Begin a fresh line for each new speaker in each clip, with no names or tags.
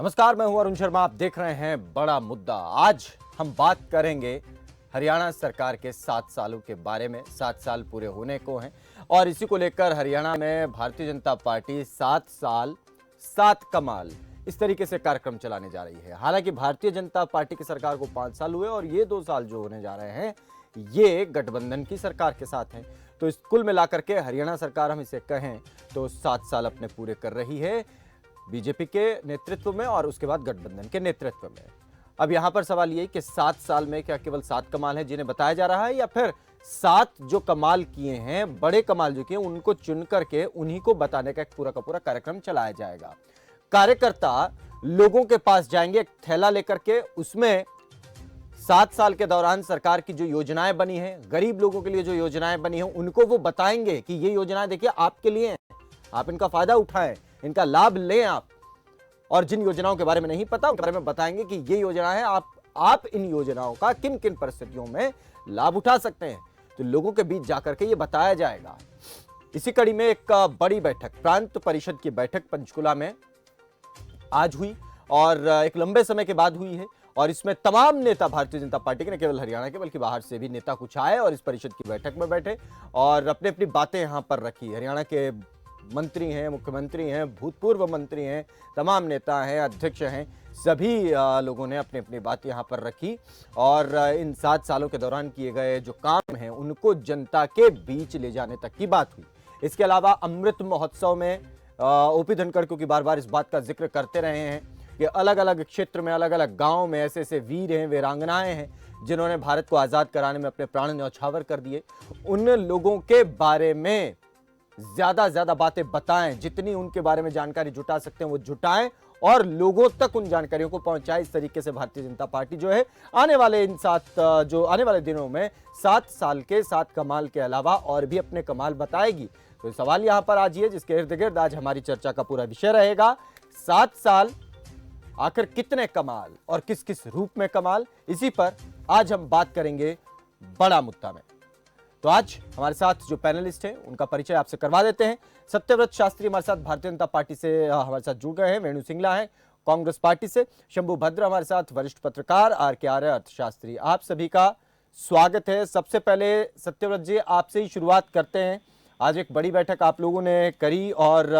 नमस्कार, मैं हूं अरुण शर्मा। आप देख रहे हैं बड़ा मुद्दा। आज हम बात करेंगे हरियाणा सरकार के 7 सालों के बारे में। 7 साल पूरे होने को हैं और इसी को लेकर हरियाणा में भारतीय जनता पार्टी 7 साल 7 कमाल इस तरीके से कार्यक्रम चलाने जा रही है। हालांकि भारतीय जनता पार्टी की सरकार को 5 साल हुए और ये 2 साल जो होने जा रहे हैं ये गठबंधन की सरकार के साथ हैं। तो इस कुल मिलाकर के हरियाणा सरकार, हम इसे कहें तो 7 साल अपने पूरे कर रही है बीजेपी के नेतृत्व में और उसके बाद गठबंधन के नेतृत्व में। अब यहां पर सवाल ये कि 7 साल में क्या केवल 7 कमाल हैं जिन्हें बताया जा रहा है, या फिर 7 जो कमाल किए हैं, बड़े कमाल जो किए हैं, उनको चुन करके उन्हीं को बताने का एक पूरा का पूरा कार्यक्रम चलाया जाएगा। कार्यकर्ता लोगों के पास जाएंगे एक थैला लेकर के, उसमें 7 साल के दौरान सरकार की जो योजनाएं बनी हैं, गरीब लोगों के लिए जो योजनाएं बनी हैं, उनको वो बताएंगे कि ये योजनाएं देखिए आपके लिए हैं, आप इनका फायदा उठाएं, इनका लाभ लें आप। और जिन योजनाओं के बारे में नहीं पता उनके बारे में बताएंगे कि ये योजना है, आप इन योजनाओं का किन किन परिस्थितियों में लाभ उठा सकते हैं। तो लोगों के बीच जाकर के ये बताया जाएगा। इसी कड़ी में एक बड़ी बैठक, प्रांत परिषद की बैठक पंचकुला में आज हुई और एक लंबे समय के बाद हुई है। और इसमें तमाम नेता भारतीय जनता पार्टी के, न केवल हरियाणा के बल्कि बाहर से भी नेता कुछ आए और इस परिषद की बैठक में बैठे और अपनी अपनी बातें यहां पर रखी। हरियाणा के मंत्री हैं, मुख्यमंत्री हैं, भूतपूर्व मंत्री हैं, तमाम नेता हैं, अध्यक्ष हैं, सभी लोगों ने अपनी अपनी बात यहाँ पर रखी और इन 7 सालों के दौरान किए गए जो काम हैं उनको जनता के बीच ले जाने तक की बात हुई। इसके अलावा अमृत महोत्सव में ओपी धनखड़, क्योंकि बार बार इस बात का जिक्र करते रहे हैं कि अलग अलग क्षेत्र में, अलग अलग गाँव में ऐसे ऐसे वीर हैं, वीरांगनाएं हैं जिन्होंने भारत को आज़ाद कराने में अपने प्राण न्यौछावर कर दिए। उन लोगों के बारे में ज्यादा बातें बताएं, जितनी उनके बारे में जानकारी जुटा सकते हैं वो जुटाएं और लोगों तक उन जानकारियों को पहुंचाएं। इस तरीके से भारतीय जनता पार्टी जो है आने वाले दिनों में 7 साल के 7 कमाल के अलावा और भी अपने कमाल बताएगी। तो सवाल यहां पर आज ये, जिसके इर्द गिर्द आज हमारी चर्चा का पूरा विषय रहेगा, 7 साल आखिर कितने कमाल और किस किस रूप में कमाल, इसी पर आज हम बात करेंगे बड़ा मुद्दा में। तो आज हमारे साथ जो पैनलिस्ट हैं उनका परिचय आपसे करवा देते हैं। सत्यव्रत शास्त्री हमारे साथ भारतीय जनता पार्टी से हमारे साथ जुड़ गए हैं। वेणु सिंगला हैं कांग्रेस पार्टी से। शंभू भद्र हमारे साथ वरिष्ठ पत्रकार, आर के आर्य अर्थशास्त्री। आप सभी का स्वागत है। सबसे पहले सत्यव्रत जी, आपसे ही शुरुआत करते हैं। आज एक बड़ी बैठक आप लोगों ने करी और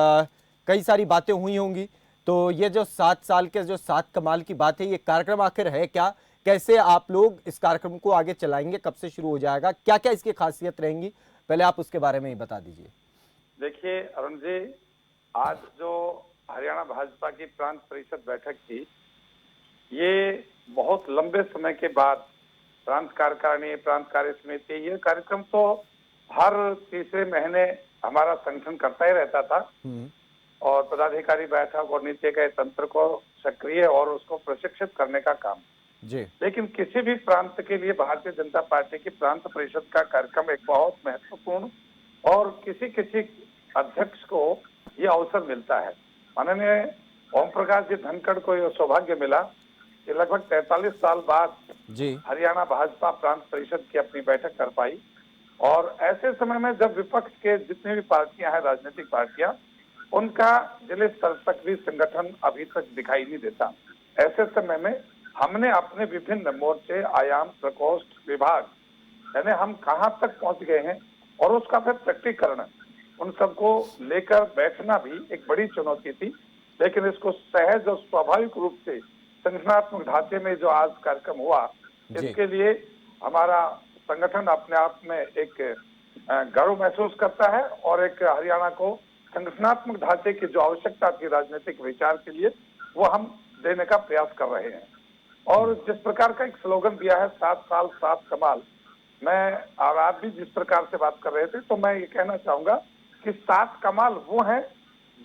कई सारी बातें हुई होंगी। तो ये जो 7 साल के जो 7 कमाल की बात है, ये कार्यक्रम आखिर है क्या, कैसे आप लोग इस कार्यक्रम को आगे चलाएंगे, कब से शुरू हो जाएगा, क्या क्या इसकी खासियत रहेंगी, पहले आप उसके बारे में ही बता दीजिए।
देखिए अरुण जी, आज जो हरियाणा भाजपा की प्रांत परिषद बैठक थी, ये बहुत लंबे समय के बाद प्रांत कार्यकारिणी, प्रांत कार्य समिति, ये कार्यक्रम तो हर तीसरे महीने हमारा संगठन करता ही रहता था और पदाधिकारी बैठक और नीति के तंत्र को सक्रिय और उसको प्रशिक्षित करने का काम जी। लेकिन किसी भी प्रांत के लिए भारतीय जनता पार्टी की प्रांत परिषद का कार्यक्रम एक बहुत महत्वपूर्ण और किसी किसी अध्यक्ष को ये अवसर मिलता है। माननीय ओम प्रकाश जी धनखड़ को यह सौभाग्य मिला कि लगभग 43 साल बाद जी हरियाणा भाजपा प्रांत परिषद की अपनी बैठक कर पाई। और ऐसे समय में जब विपक्ष के जितनी भी पार्टियां हैं, राजनीतिक पार्टियां, उनका जिले स्तर तक भी संगठन अभी तक दिखाई नहीं देता। ऐसे समय में हमने अपने विभिन्न मोर्चे, आयाम, प्रकोष्ठ, विभाग, यानी हम कहां तक पहुंच गए हैं और उसका फिर प्रकटीकरण, उन सबको लेकर बैठना भी एक बड़ी चुनौती थी। लेकिन इसको सहज और स्वाभाविक रूप से संगठनात्मक ढांचे में जो आज कार्यक्रम हुआ, इसके लिए हमारा संगठन अपने आप में एक गर्व महसूस करता है और एक हरियाणा को संगठनात्मक ढांचे की जो आवश्यकता थी राजनीतिक विचार के लिए, वो हम देने का प्रयास कर रहे हैं। और जिस प्रकार का एक स्लोगन दिया है, 7 साल 7 कमाल, मैं और आप भी जिस प्रकार से बात कर रहे थे, तो मैं ये कहना चाहूंगा कि 7 कमाल वो हैं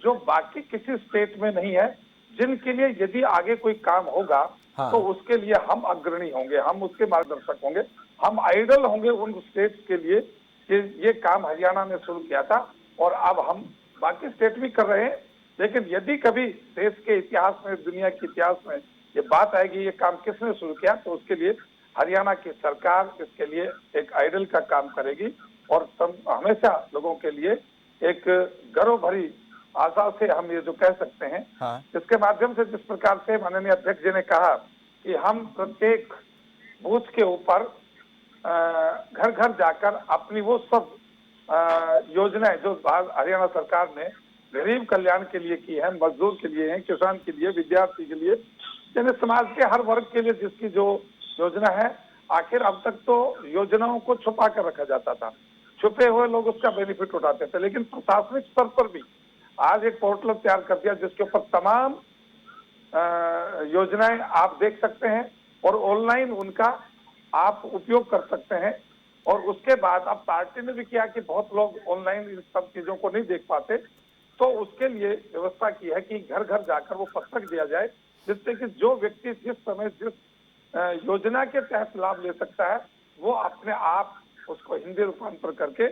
जो बाकी किसी स्टेट में नहीं है, जिनके लिए यदि आगे कोई काम होगा तो उसके लिए हम अग्रणी होंगे, हम उसके मार्गदर्शक होंगे, हम आइडल होंगे उन स्टेट्स के लिए कि ये काम हरियाणा ने शुरू किया था और अब हम बाकी स्टेट भी कर रहे हैं। लेकिन यदि कभी देश के इतिहास में, दुनिया के इतिहास में ये बात आएगी ये काम किसने शुरू किया, तो उसके लिए हरियाणा की सरकार इसके लिए एक आइडल का काम करेगी और हमेशा लोगों के लिए एक गर्व भरी आशा से हम ये जो कह सकते हैं,
हाँ।
इसके माध्यम से जिस प्रकार से माननीय अध्यक्ष जी ने कहा कि हम प्रत्येक बूथ के ऊपर घर घर जाकर अपनी वो सब योजनाएं जो हरियाणा सरकार ने गरीब कल्याण के लिए की है, मजदूर के लिए है, किसान के लिए, विद्यार्थी के लिए, यानी समाज के हर वर्ग के लिए जिसकी जो योजना है, आखिर अब तक तो योजनाओं को छुपा कर रखा जाता था, छुपे हुए लोग उसका बेनिफिट उठाते थे, लेकिन प्रशासनिक स्तर पर भी आज एक पोर्टल तैयार कर दिया जिसके ऊपर तमाम योजनाएं आप देख सकते हैं और ऑनलाइन उनका आप उपयोग कर सकते हैं। और उसके बाद अब पार्टी ने भी किया कि बहुत लोग ऑनलाइन इन सब चीजों को नहीं देख पाते, तो उसके लिए व्यवस्था की है कि घर घर जाकर वो पत्रक दिया जाए, जिससे कि जो व्यक्ति जिस समय जिस योजना के तहत लाभ ले सकता है वो अपने आप उसको हिंदी रूपांतर करके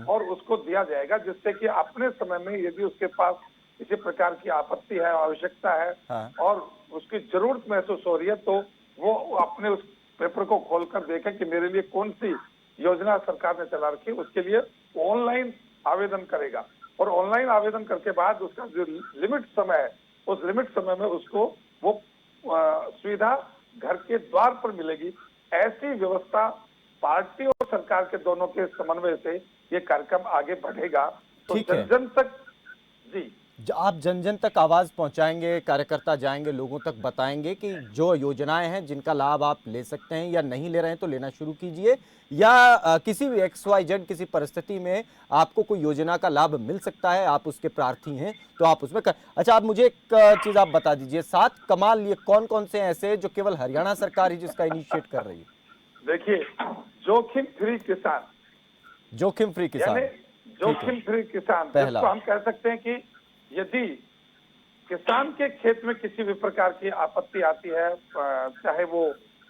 और उसको दिया जाएगा, जिससे कि अपने समय में यदि उसके पास किसी प्रकार की आपत्ति है, आवश्यकता है
हाँ।
और उसकी जरूरत महसूस हो रही है, तो वो अपने उस पेपर को खोलकर देखें कि मेरे लिए कौन सी योजना सरकार ने चला रखी है, उसके लिए ऑनलाइन आवेदन करेगा और ऑनलाइन आवेदन करके बाद उसका जो लिमिट समय है, उस लिमिट समय में उसको वो सुविधा घर के द्वार पर मिलेगी। ऐसी व्यवस्था पार्टी और सरकार के दोनों के समन्वय से ये कार्यक्रम आगे बढ़ेगा, तो
ठीक है।
जन जन तक जी
आप जन जन तक आवाज पहुंचाएंगे, कार्यकर्ता जाएंगे, लोगों तक बताएंगे कि जो योजनाएं हैं जिनका लाभ आप ले सकते हैं या नहीं ले रहे हैं तो लेना शुरू कीजिए, या किसी भी XYZ किसी परिस्थिति में आपको कोई योजना का लाभ मिल सकता है, आप उसके प्रार्थी हैं तो आप उसमें अच्छा, आप मुझे एक चीज आप बता दीजिए, 7 कमाल ये कौन कौन से ऐसे जो केवल हरियाणा सरकार ही जिसका इनिशिएट कर रही है?
देखिए, जोखिम फ्री किसान,
जोखिम फ्री किसान,
यानी जोखिम फ्री किसान,
पहला।
जिसको हम कह सकते हैं कि यदि किसान के खेत में किसी भी प्रकार की आपत्ति आती है, चाहे वो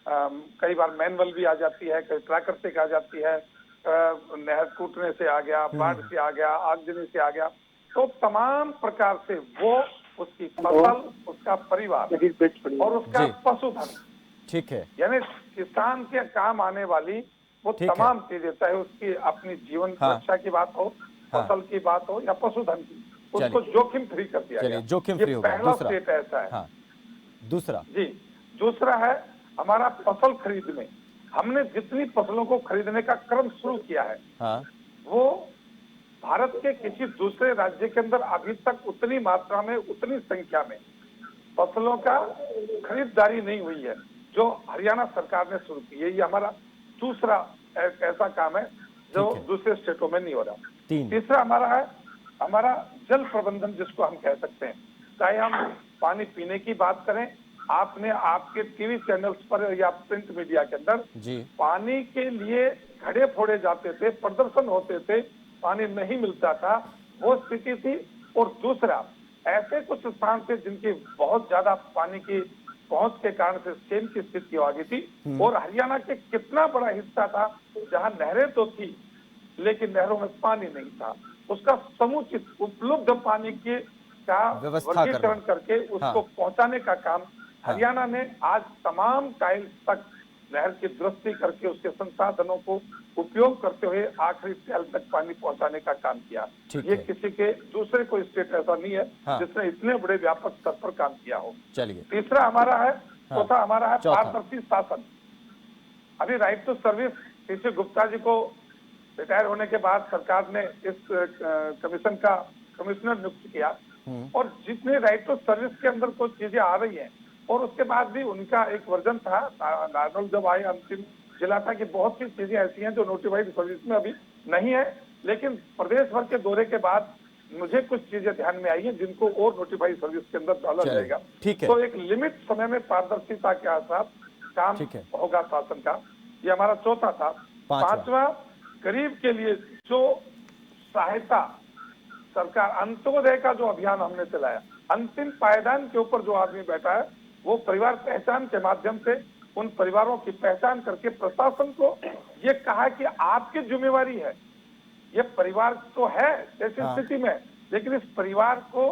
कई बार मैनुअल भी आ जाती है, कई प्राकृतिक आ जाती है, नहर टूटने से आ गया, बाढ़ से आ गया, आगजनी से आ गया, तो तमाम प्रकार से वो उसकी फसल, उसका परिवार और उसका पशुधन,
ठीक है,
यानी किसान के काम आने वाली वो तमाम चीजें, चाहे उसकी अपनी जीवन सुरक्षा की बात हो, फसल की बात हो या पशुधन की, उसको जोखिम फ्री कर दिया गया।
जोखिम फ्री होगा।
पहला स्टेट ऐसा है।
दूसरा
जी, दूसरा है हमारा फसल खरीद में, हमने जितनी फसलों को खरीदने का क्रम शुरू किया है, वो भारत के किसी दूसरे राज्य के अंदर अभी तक उतनी मात्रा में, उतनी संख्या में फसलों का खरीदारी नहीं हुई है जो हरियाणा सरकार ने शुरू की है। ये हमारा दूसरा ऐसा काम है जो दूसरे स्टेटों में नहीं हो रहा। तीसरा हमारा जल प्रबंधन, जिसको हम कह सकते हैं, चाहे हम पानी पीने की बात करें, आपने आपके टीवी चैनल्स पर या प्रिंट मीडिया के अंदर पानी के लिए खड़े फोड़े जाते थे, प्रदर्शन होते थे, पानी नहीं मिलता था, वो स्थिति थी। और दूसरा, ऐसे कुछ स्थान थे जिनकी बहुत ज्यादा पानी की पहुंच के कारण से सेम की स्थिति आ गई थी, और हरियाणा के कितना बड़ा हिस्सा था जहां नहरें तो थी लेकिन नहरों में पानी नहीं था, उसका समुचित उपलब्ध पानी के का वर्गीकरण करके उसको पहुंचाने का काम हरियाणा ने आज तमाम टाइल्स तक नहर की दुरुस्ती करके उसके संसाधनों को उपयोग करते हुए आखिरी टाइल तक पानी पहुंचाने का काम किया। ये किसी के दूसरे कोई स्टेट ऐसा नहीं है जिसने इतने बड़े व्यापक स्तर पर काम किया हो।
चलिए,
तीसरा हमारा है, चौथा हमारा है पारदर्शी शासन। अभी right to service PC Gupta ji को रिटायर होने के बाद सरकार ने इस कमीशन का कमिश्नर नियुक्त किया, और जितने राइट टू सर्विस के अंदर कुछ चीजें आ रही हैं, और उसके बाद भी उनका एक वर्जन था, नार्मल जब आए अंतिम जिला था कि बहुत सी चीजें ऐसी हैं जो नोटिफाइड सर्विस में अभी नहीं है, लेकिन प्रदेश भर के दौरे के बाद मुझे कुछ चीजें ध्यान में आई हैं जिनको और नोटिफाइड सर्विस के अंदर डाला जाएगा। तो एक लिमिट समय में पारदर्शिता के साथ काम होगा शासन का। ये हमारा चौथा था। पांचवा, गरीब के लिए जो सहायता सरकार, अंत्योदय का जो अभियान हमने चलाया, अंतिम पायदान के ऊपर जो आदमी बैठा है वो परिवार पहचान के माध्यम से उन परिवारों की पहचान करके प्रशासन को ये कहा कि आपकी जिम्मेवारी है, ये परिवार तो है ऐसी स्थिति में, लेकिन इस परिवार को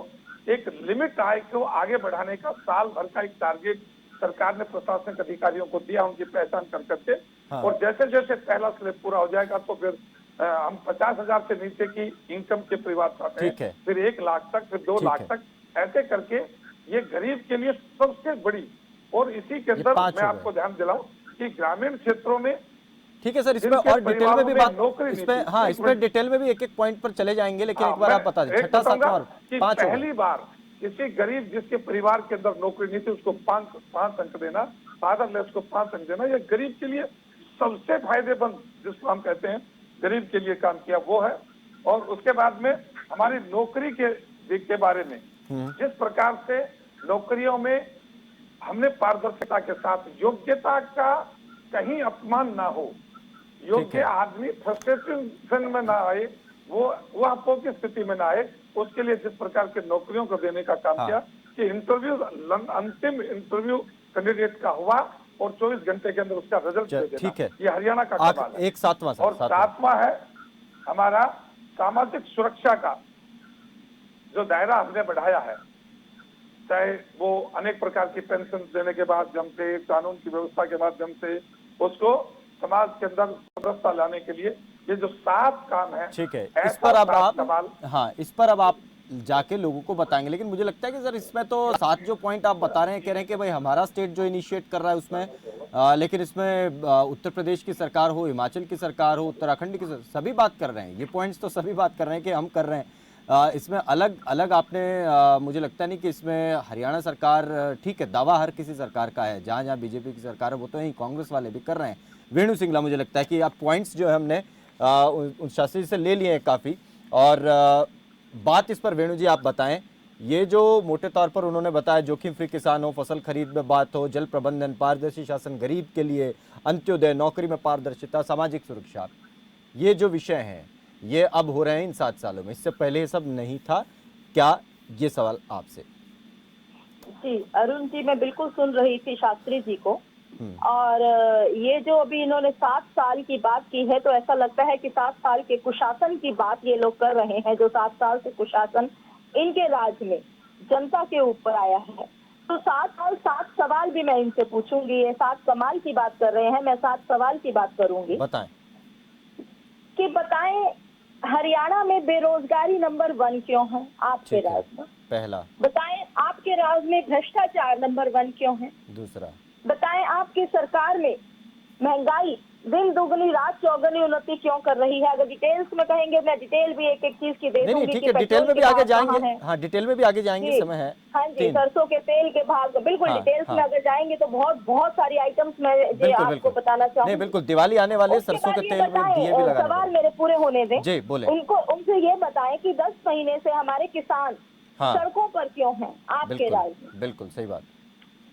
एक लिमिट आय को आगे बढ़ाने का साल भर का एक टारगेट सरकार ने प्रशासनिक अधिकारियों को दिया, उनकी पहचान कर करके, और जैसे जैसे पहला स्लेब पूरा हो जाएगा तो फिर हम 50,000 से नीचे की इनकम के परिवार चाहते
ठीक है।
हैं, फिर 1 लाख तक, फिर 2
ठीक
लाख
है।
तक, ऐसे करके ये गरीब के लिए सबसे बड़ी। और इसी के
ये
अंदर
5
मैं
हो
आपको
गए।
ध्यान दिलाऊं कि ग्रामीण क्षेत्रों में
ठीक है सर, इसमें
जिनके
और डिटेल में
परिवारों
भी
में
बात,
नौकरी
इस
नहीं
पे
थी,
हाँ,
एक
इस पे
मिनट,
डिटेल में भी एक एक पॉइंट पर चले जाएंगे, लेकिन
हाँ,
एक बार आप बता
मैं
दें,
एक
छठा
बताऊंगा
सातवां और
कि
5 हो गए।
पहली बार किसी गरीब जिसके परिवार के अंदर नौकरी नहीं थी उसको 5 अंक देना, फादरलेस को 5 अंक देना, ये गरीब के लिए सबसे फायदेमंद, जिसको हम कहते हैं गरीब के लिए काम किया वो है। और उसके बाद में हमारी नौकरी के बारे में, जिस प्रकार से नौकरियों में हमने पारदर्शिता के साथ योग्यता का कहीं अपमान ना हो, योग्य
है।
आदमी फ्रस्ट्रेशन में ना आए, वो आपको की स्थिति में ना आए, उसके लिए जिस प्रकार के नौकरियों को देने का काम
हाँ।
किया कि इंटरव्यू, अंतिम इंटरव्यू कैंडिडेट का हुआ और 24 घंटे के अंदर उसका रिजल्ट दे देना,
ठीक है।
ये हरियाणा का कमाल है।
एक सातवां सर,
और सातवां है हमारा सामाजिक सुरक्षा का जो दायरा हमने बढ़ाया है, चाहे वो अनेक प्रकार की पेंशन देने के माध्यम से, कानून की व्यवस्था के माध्यम से, उसको समाज के अंदर समरसता लाने के लिए ये जो 7 काम है,
ठीक है, इस
ऐसा
पर अब
7
आप,
सवाल,
हाँ, इस पर अब आप जाके लोगों को बताएंगे, लेकिन मुझे लगता है कि सर इसमें तो 7 जो पॉइंट आप बता रहे हैं, कह रहे हैं कि भाई हमारा स्टेट जो इनिशिएट कर रहा है उसमें, लेकिन इसमें उत्तर प्रदेश की सरकार हो, हिमाचल की सरकार हो, उत्तराखंड की सभी बात कर रहे हैं, ये पॉइंट्स तो सभी बात कर रहे हैं कि हम कर रहे हैं। इसमें अलग अलग आपने, मुझे लगता नहीं कि इसमें हरियाणा सरकार, ठीक है, दावा हर किसी सरकार का है, जहाँ जहाँ बीजेपी की सरकार है वो तो यही कांग्रेस वाले भी कर रहे हैं। वेणु सिंगला, मुझे लगता है कि आप पॉइंट्स जो है हमने उन शास्त्री से ले लिए हैं काफ़ी, और बात इस पर वेणु जी आप बताएं, ये जो मोटे तौर पर उन्होंने बताया, जोखिम फ्री किसान हो, फसल खरीद में बात हो, जल प्रबंधन, पारदर्शी शासन गरीब के लिए, अंत्योदय, नौकरी में पारदर्शिता, सामाजिक सुरक्षा, ये जो विषय हैं ये अब हो रहे हैं इन 7 सालों में, इससे पहले ये सब नहीं था क्या? ये सवाल आपसे।
जी अरुण जी, मैं बिल्कुल सुन रही थी शास्त्री जी को, और ये जो अभी इन्होंने 7 साल की बात की है, तो ऐसा लगता है कि 7 साल के कुशासन की बात ये लोग कर रहे हैं, जो 7 साल से कुशासन इनके राज में जनता के ऊपर आया है। तो 7 साल 7 सवाल भी मैं इनसे पूछूंगी। ये 7 कमाल की बात कर रहे हैं, मैं 7 सवाल की बात करूंगी।
बताएं
कि बताएं, हरियाणा में बेरोजगारी नंबर 1 क्यों है आपके राज में?
पहला।
बताएं, आपके राज में भ्रष्टाचार नंबर 1 क्यों है?
दूसरा।
बताएं, आपकी सरकार में महंगाई दिन दुगनी रात चौगुनी उन्नति क्यों कर रही है? अगर डिटेल्स में कहेंगे, मैं डिटेल भी एक एक चीज की दे दूंगी।
ठीक है, डिटेल में भी आगे जाएंगे। हाँ, डिटेल में भी आगे जाएंगे, समय है।
हाँ जी, सरसों के तेल के भाव, बिल्कुल डिटेल्स में अगर जाएंगे तो बहुत सारी आइटम्स मैं आपको बताना चाहूँगी।
बिल्कुल, दिवाली आने वाले, सरसों के तेल में दिए भी लगाने।
सवाल मेरे पूरे होने दें
जी, बोले।
उनसे ये बताएं कि 10 महीने से हमारे किसान सड़कों पर क्यों हैं आपके राज्य में? बिल्कुल
सही बात।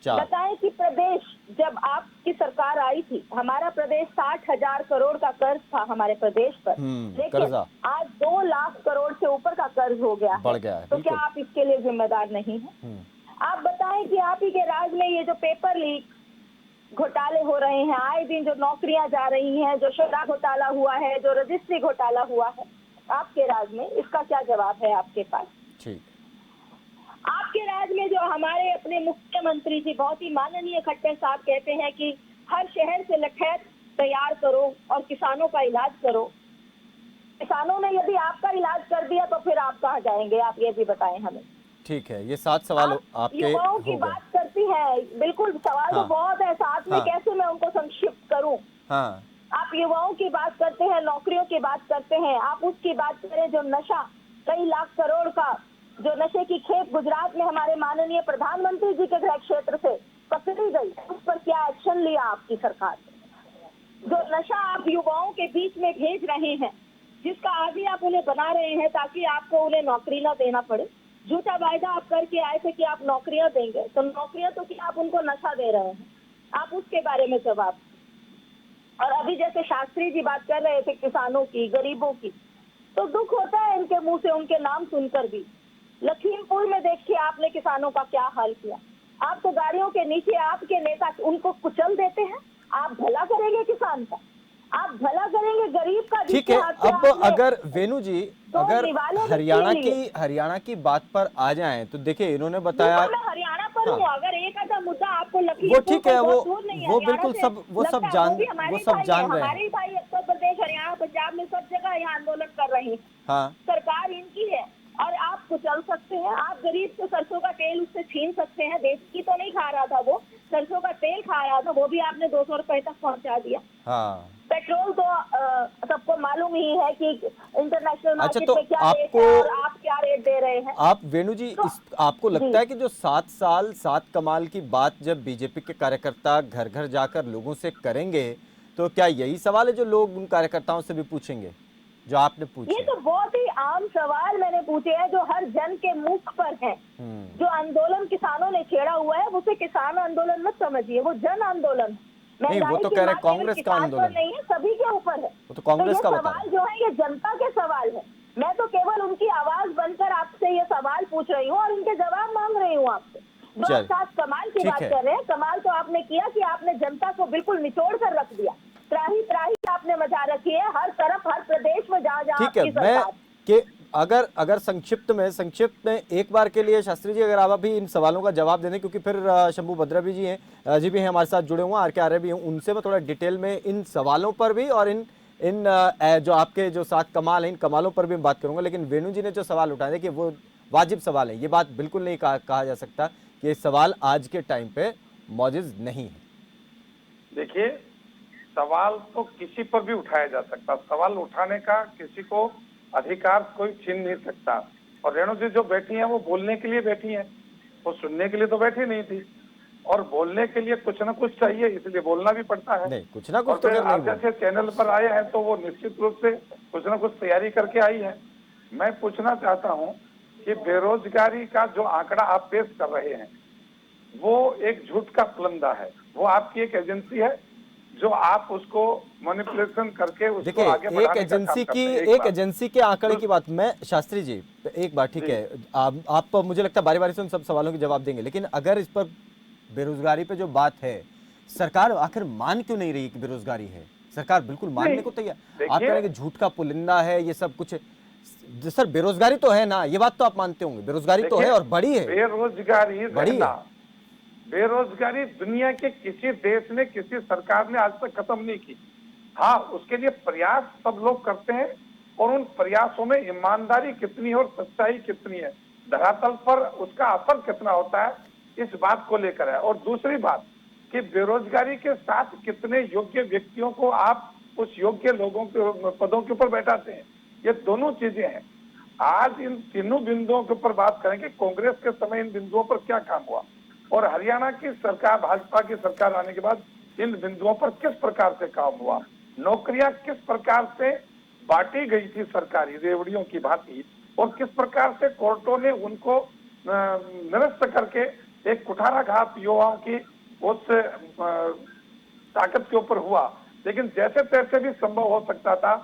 बताएं कि प्रदेश, जब आपकी सरकार आई थी, हमारा प्रदेश 60,000 करोड़ का कर्ज था हमारे प्रदेश पर, लेकिन आज 2 लाख करोड़ से ऊपर का कर्ज हो गया,
बढ़ गया है।
तो क्या आप इसके लिए जिम्मेदार नहीं हैं? आप बताएं कि आप ही के राज में ये जो पेपर लीक घोटाले हो रहे हैं, आए दिन जो नौकरियां जा रही हैं, जो शराब घोटाला हुआ है, जो रजिस्ट्री घोटाला हुआ है आपके राज में, इसका क्या जवाब है आपके पास?
ठीक।
आपके राज्य में जो हमारे अपने मुख्यमंत्री जी, बहुत ही माननीय खट्टर साहब, कहते हैं कि हर शहर से लठैत तैयार करो और किसानों का इलाज करो। किसानों ने यदि आपका इलाज कर दिया तो फिर आप कहाँ जाएंगे? आप ये भी बताएं हमें।
ठीक है, ये 7 सवाल आपके
युवाओं की बात करती है, बिल्कुल सवाल तो बहुत है, साथ में कैसे मैं उनको संक्षिप्त करूं? आप युवाओं की बात करते हैं, नौकरियों की बात करते हैं, आप उसकी बात करें जो नशा, कई लाख करोड़ का जो नशे की खेप गुजरात में हमारे माननीय प्रधानमंत्री जी के गृह क्षेत्र से पकड़ी गई, उस पर क्या एक्शन लिया आपकी सरकार? जो नशा आप युवाओं के बीच में भेज रहे हैं, जिसका आदि आप उन्हें बना रहे हैं ताकि आपको उन्हें नौकरी न देना पड़े। झूठा वायदा आप करके आए थे कि आप नौकरियां देंगे, तो नौकरियां तो क्या आप उनको नशा दे रहे हैं? आप उसके बारे में जवाब। और अभी जैसे शास्त्री जी बात कर रहे थे किसानों की, गरीबों की, तो दुख होता है इनके मुंह से उनके नाम सुनकर भी। लखीमपुर में देखिए आपने किसानों का क्या हाल किया। आप तो गाड़ियों के नीचे आपके नेता उनको कुचल देते हैं। आप भला करेंगे किसान का? आप भला करेंगे गरीब का?
ठीक है, अब अगर वेणु जी, अगर हरियाणा की बात पर आ जाएं, तो देखिए इन्होंने बताया,
हरियाणा पर करूँ,
हाँ।
अगर एक आधा मुद्दा आपको
वो
लखीमपुर
ठीक है,
बहुत दूर नहीं है,
वो
हरियाणा
बिल्कुल
से
सब वो
लगता
सब
है,
जान
भी हमारे
वो सब
भाई
जान
हैं,
रहे
हमारे
हैं।
ही भाई उत्तर प्रदेश, हरियाणा, पंजाब में सब जगह यहाँ आंदोलन कर रहे हैं।
हाँ
सरकार इनकी है और आप कुचल सकते हैं। आप गरीब से सरसों का तेल उससे छीन सकते हैं। देश की तो नहीं खा रहा था, वो सरसों का तेल खा रहा था, वो भी आपने 200 रुपए तक पहुंचा दिया।
हाँ।
पेट्रोल तो सबको मालूम ही है कि इंटरनेशनल
अच्छा,
मार्केट
तो
में क्या रेट
आपको
है और आप क्या रेट दे रहे हैं।
आप वेणु जी,
तो
इस आपको
जी,
लगता है कि जो 7 साल 7 कमाल की बात जब बीजेपी के कार्यकर्ता घर घर जाकर लोगों से करेंगे, तो क्या यही सवाल है जो लोग उन कार्यकर्ताओं से भी पूछेंगे जो आपने
ये
पूछे?
तो बहुत ही आम सवाल मैंने पूछे हैं जो हर जन के मुख पर है। जो आंदोलन किसानों ने छेड़ा हुआ है उसे किसान आंदोलन मत समझिए, वो जन आंदोलन है।
नहीं, वो
महंगाई
तो
की
कह रहे
मार केवल
कांग्रेस का
किसान पर
आंदोलन,
नहीं है, सभी के ऊपर है।
वो तो
तो
कांग्रेस
ये
का बता
सवाल
रहे
जो है ये जनता के सवाल है। मैं तो केवल उनकी आवाज बनकर आपसे ये सवाल पूछ रही हूँ और उनके जवाब मांग रही हूँ आपसे। जो
चल,
आप साथ कमाल की
ठीक
बात
है।
कर रहे हैं, कमाल तो आपने किया कि आपने जनता को बिल्कुल निचोड़ कर रख दिया। त्राही त्राही आपने मचा रखी है हर तरफ, हर प्रदेश में जहाँ जहाँ
ठीक है,
आपकी
मैं
सरकार।
कि अगर अगर संक्षिप्त में एक बार के लिए शास्त्री जी अगर आप अभी इन सवालों का जवाब दे दें, क्योंकि फिर शंभू भद्रा भी जी हैं, जी भी हैं हमारे साथ जुड़े हुए हैं, आर के आर्य भी हैं, उनसे मैं थोड़ा डिटेल में इन सवालों पर भी और इन इन जो आपके जो 7 कमाल हैं इन कमालों पर भी बात करूंगा। लेकिन वेणु जी ने जो सवाल उठाए देखिए वो वाजिब सवाल है, ये बात बिल्कुल नहीं कहा जा सकता कि ये सवाल आज के टाइम पे मौजूद नहीं है।
देखिए, सवाल तो किसी पर भी उठाया जा सकता, सवाल उठाने का किसी को अधिकार कोई छीन नहीं सकता। और रेणु जी जो बैठी हैं वो बोलने के लिए बैठी हैं, वो सुनने के लिए तो बैठी नहीं थी। और बोलने के लिए कुछ ना कुछ चाहिए, इसलिए बोलना भी पड़ता है।
नहीं, कुछ ना
और
कुछ तो
फिर
कर नहीं
आप
वो।
जैसे चैनल पर आए हैं तो वो निश्चित रूप से कुछ ना कुछ तैयारी करके आई है। मैं पूछना चाहता हूँ कि बेरोजगारी का जो आंकड़ा आप पेश कर रहे हैं वो एक झूठ का पुलंदा है। वो आपकी एक एजेंसी है जो आप उसको मैनिपुलेशन करके उसको
देखिए,
आगे बढ़ाने का काम करते हैं।
एक एजेंसी के आंकड़े की बात, मैं शास्त्री जी एक बात, ठीक
जी।
है, आप मुझे लगता है बारी बारी से उन सब सवालों के जवाब देंगे, लेकिन अगर इस पर बेरोजगारी पे जो बात है, सरकार आखिर मान क्यों नहीं रही कि बेरोजगारी है? सरकार बिल्कुल मानने
नहीं,
को तैयार। आप कह
देखिए,
रहे हैं कि झूठ का पुलिंदा है ये सब कुछ। सर बेरोजगारी तो है ना, ये बात तो आप मानते होंगे, बेरोजगारी तो है और बड़ी है,
बेरोजगारी
बड़ी
रहना,
है।
बेरोजगारी दुनिया के किसी देश ने, किसी सरकार ने आज तक खत्म नहीं की। हाँ, उसके लिए प्रयास सब लोग करते हैं और उन प्रयासों में ईमानदारी कितनी है और सच्चाई कितनी है, धरातल पर उसका असर कितना होता है, इस बात को लेकर है। और दूसरी बात कि बेरोजगारी के साथ कितने योग्य व्यक्तियों को आप उस योग्य लोगों के पदों के ऊपर बैठाते हैं, ये दोनों चीजें हैं। आज इन तीनों बिंदुओं के ऊपर बात करेंगे, कांग्रेस के समय इन बिंदुओं पर क्या काम हुआ और हरियाणा की सरकार, भाजपा की सरकार आने के बाद इन बिंदुओं पर किस प्रकार से काम हुआ, नौकरियां किस प्रकार से बांटी गई थी सरकारी रेवड़ियों की भांति, और किस प्रकार से कोर्टों ने उनको निरस्त करके एक कुठाराघात युवाओं की उस ताकत के ऊपर हुआ। लेकिन जैसे तैसे भी संभव हो सकता था,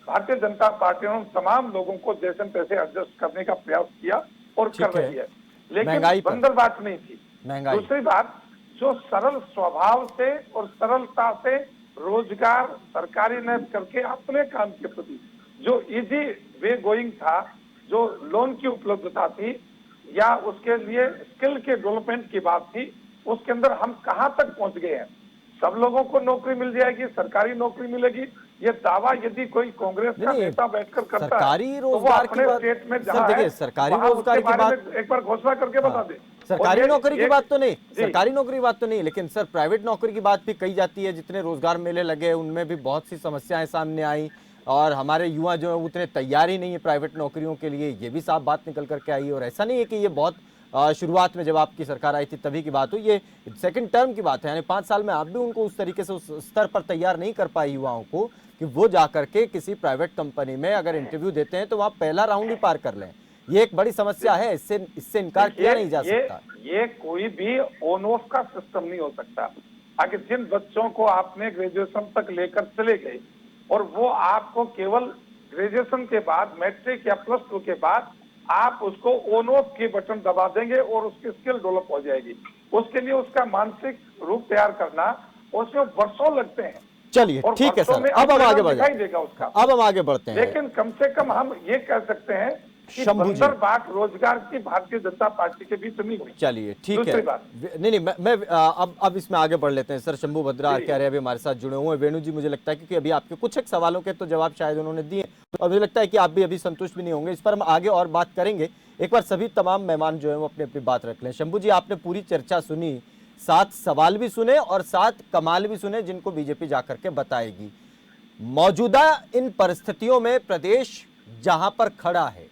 भारतीय जनता पार्टी ने तमाम लोगों को जैसे तैसे एडजस्ट करने का प्रयास किया और कर
ठीक है,
रही है। लेकिन
महंगाई पर,
बंदर बात नहीं थी।
महंगाई,
दूसरी बात, जो सरल स्वभाव से और सरलता से रोजगार सरकारी ने करके अपने काम के प्रति जो इजी वे गोइंग था, जो लोन की उपलब्धता थी या उसके लिए स्किल के डेवलपमेंट की बात थी, उसके अंदर हम कहां तक पहुंच गए हैं। सब लोगों को नौकरी मिल जाएगी, सरकारी नौकरी मिलेगी, ये दावा यदि कोई कांग्रेस का नेता बैठकर करता
सरकारी
है तो वो
रोजगार की
अपने
बात,
स्टेट में
सर
जहां
देखिए
है
सरकारी
वहां
रोजगार
उसके
की
बारे
बात,
में एक बार घोषणा करके बता दे।
सरकारी नौकरी की बात तो नहीं,
जी।
सरकारी नौकरी की बात तो नहीं, लेकिन सर प्राइवेट नौकरी की बात भी कही जाती है। जितने रोजगार मेले लगे उनमें भी बहुत सी समस्याएं सामने आई और हमारे युवा जो है उतने तैयार ही नहीं है प्राइवेट नौकरियों के लिए, ये भी साफ बात निकल करके आई। और ऐसा नहीं है कि ये बहुत शुरुआत में जब आपकी सरकार आई थी तभी की बात हो, ये सेकंड टर्म की बात है, यानी 5 साल में आप भी उनको उस तरीके से उस स्तर पर तैयार नहीं कर पाए युवाओं को कि वो जाकर के किसी प्राइवेट कंपनी में अगर इंटरव्यू देते हैं तो वहां पहला राउंड ही पार कर लें। ये एक बड़ी समस्या है, इससे इनकार किया नहीं जा सकता।
ये कोई भी ऑन ऑफ का सिस्टम नहीं हो सकता। आगे जिन बच्चों को आपने ग्रेजुएशन तक लेकर चले गए और वो आपको केवल ग्रेजुएशन के बाद, मैट्रिक या +2 के बाद आप उसको ऑन ऑफ की बटन दबा देंगे और उसकी स्किल डेवलप हो जाएगी। उसके लिए उसका मानसिक रूप तैयार करना, उसमें वर्षों लगते हैं।
चलिए ठीक है सर, अब हम आगे बढ़ते हैं,
देगा उसका।
अब हम आगे बढ़ते हैं।
लेकिन कम से कम हम ये कह सकते हैं कि
शंभू जी,
बंदर बाट रोजगार की भारतीय जनता पार्टी के बीच नहीं हुई।
चलिए ठीक है।
दूसरी बात,
नहीं, मैं अब इसमें आगे बढ़ लेते हैं सर। शंभू भद्रा आर्य अभी हमारे साथ जुड़े हुए हैं। वेणु जी, मुझे लगता है कि अभी आपके कुछ एक सवालों के तो जवाब शायद उन्होंने दिए, तो मुझे लगता है कि आप भी अभी संतुष्ट भी नहीं होंगे। इस पर हम आगे और बात करेंगे। एक बार सभी तमाम मेहमान जो है वो अपनी अपनी बात रख लें। शंभू जी, आपने पूरी चर्चा सुनी, 7 सवाल भी सुने और 7 कमाल भी सुने जिनको बीजेपी जाकर के बताएगी। मौजूदा इन परिस्थितियों में प्रदेश जहां पर खड़ा है,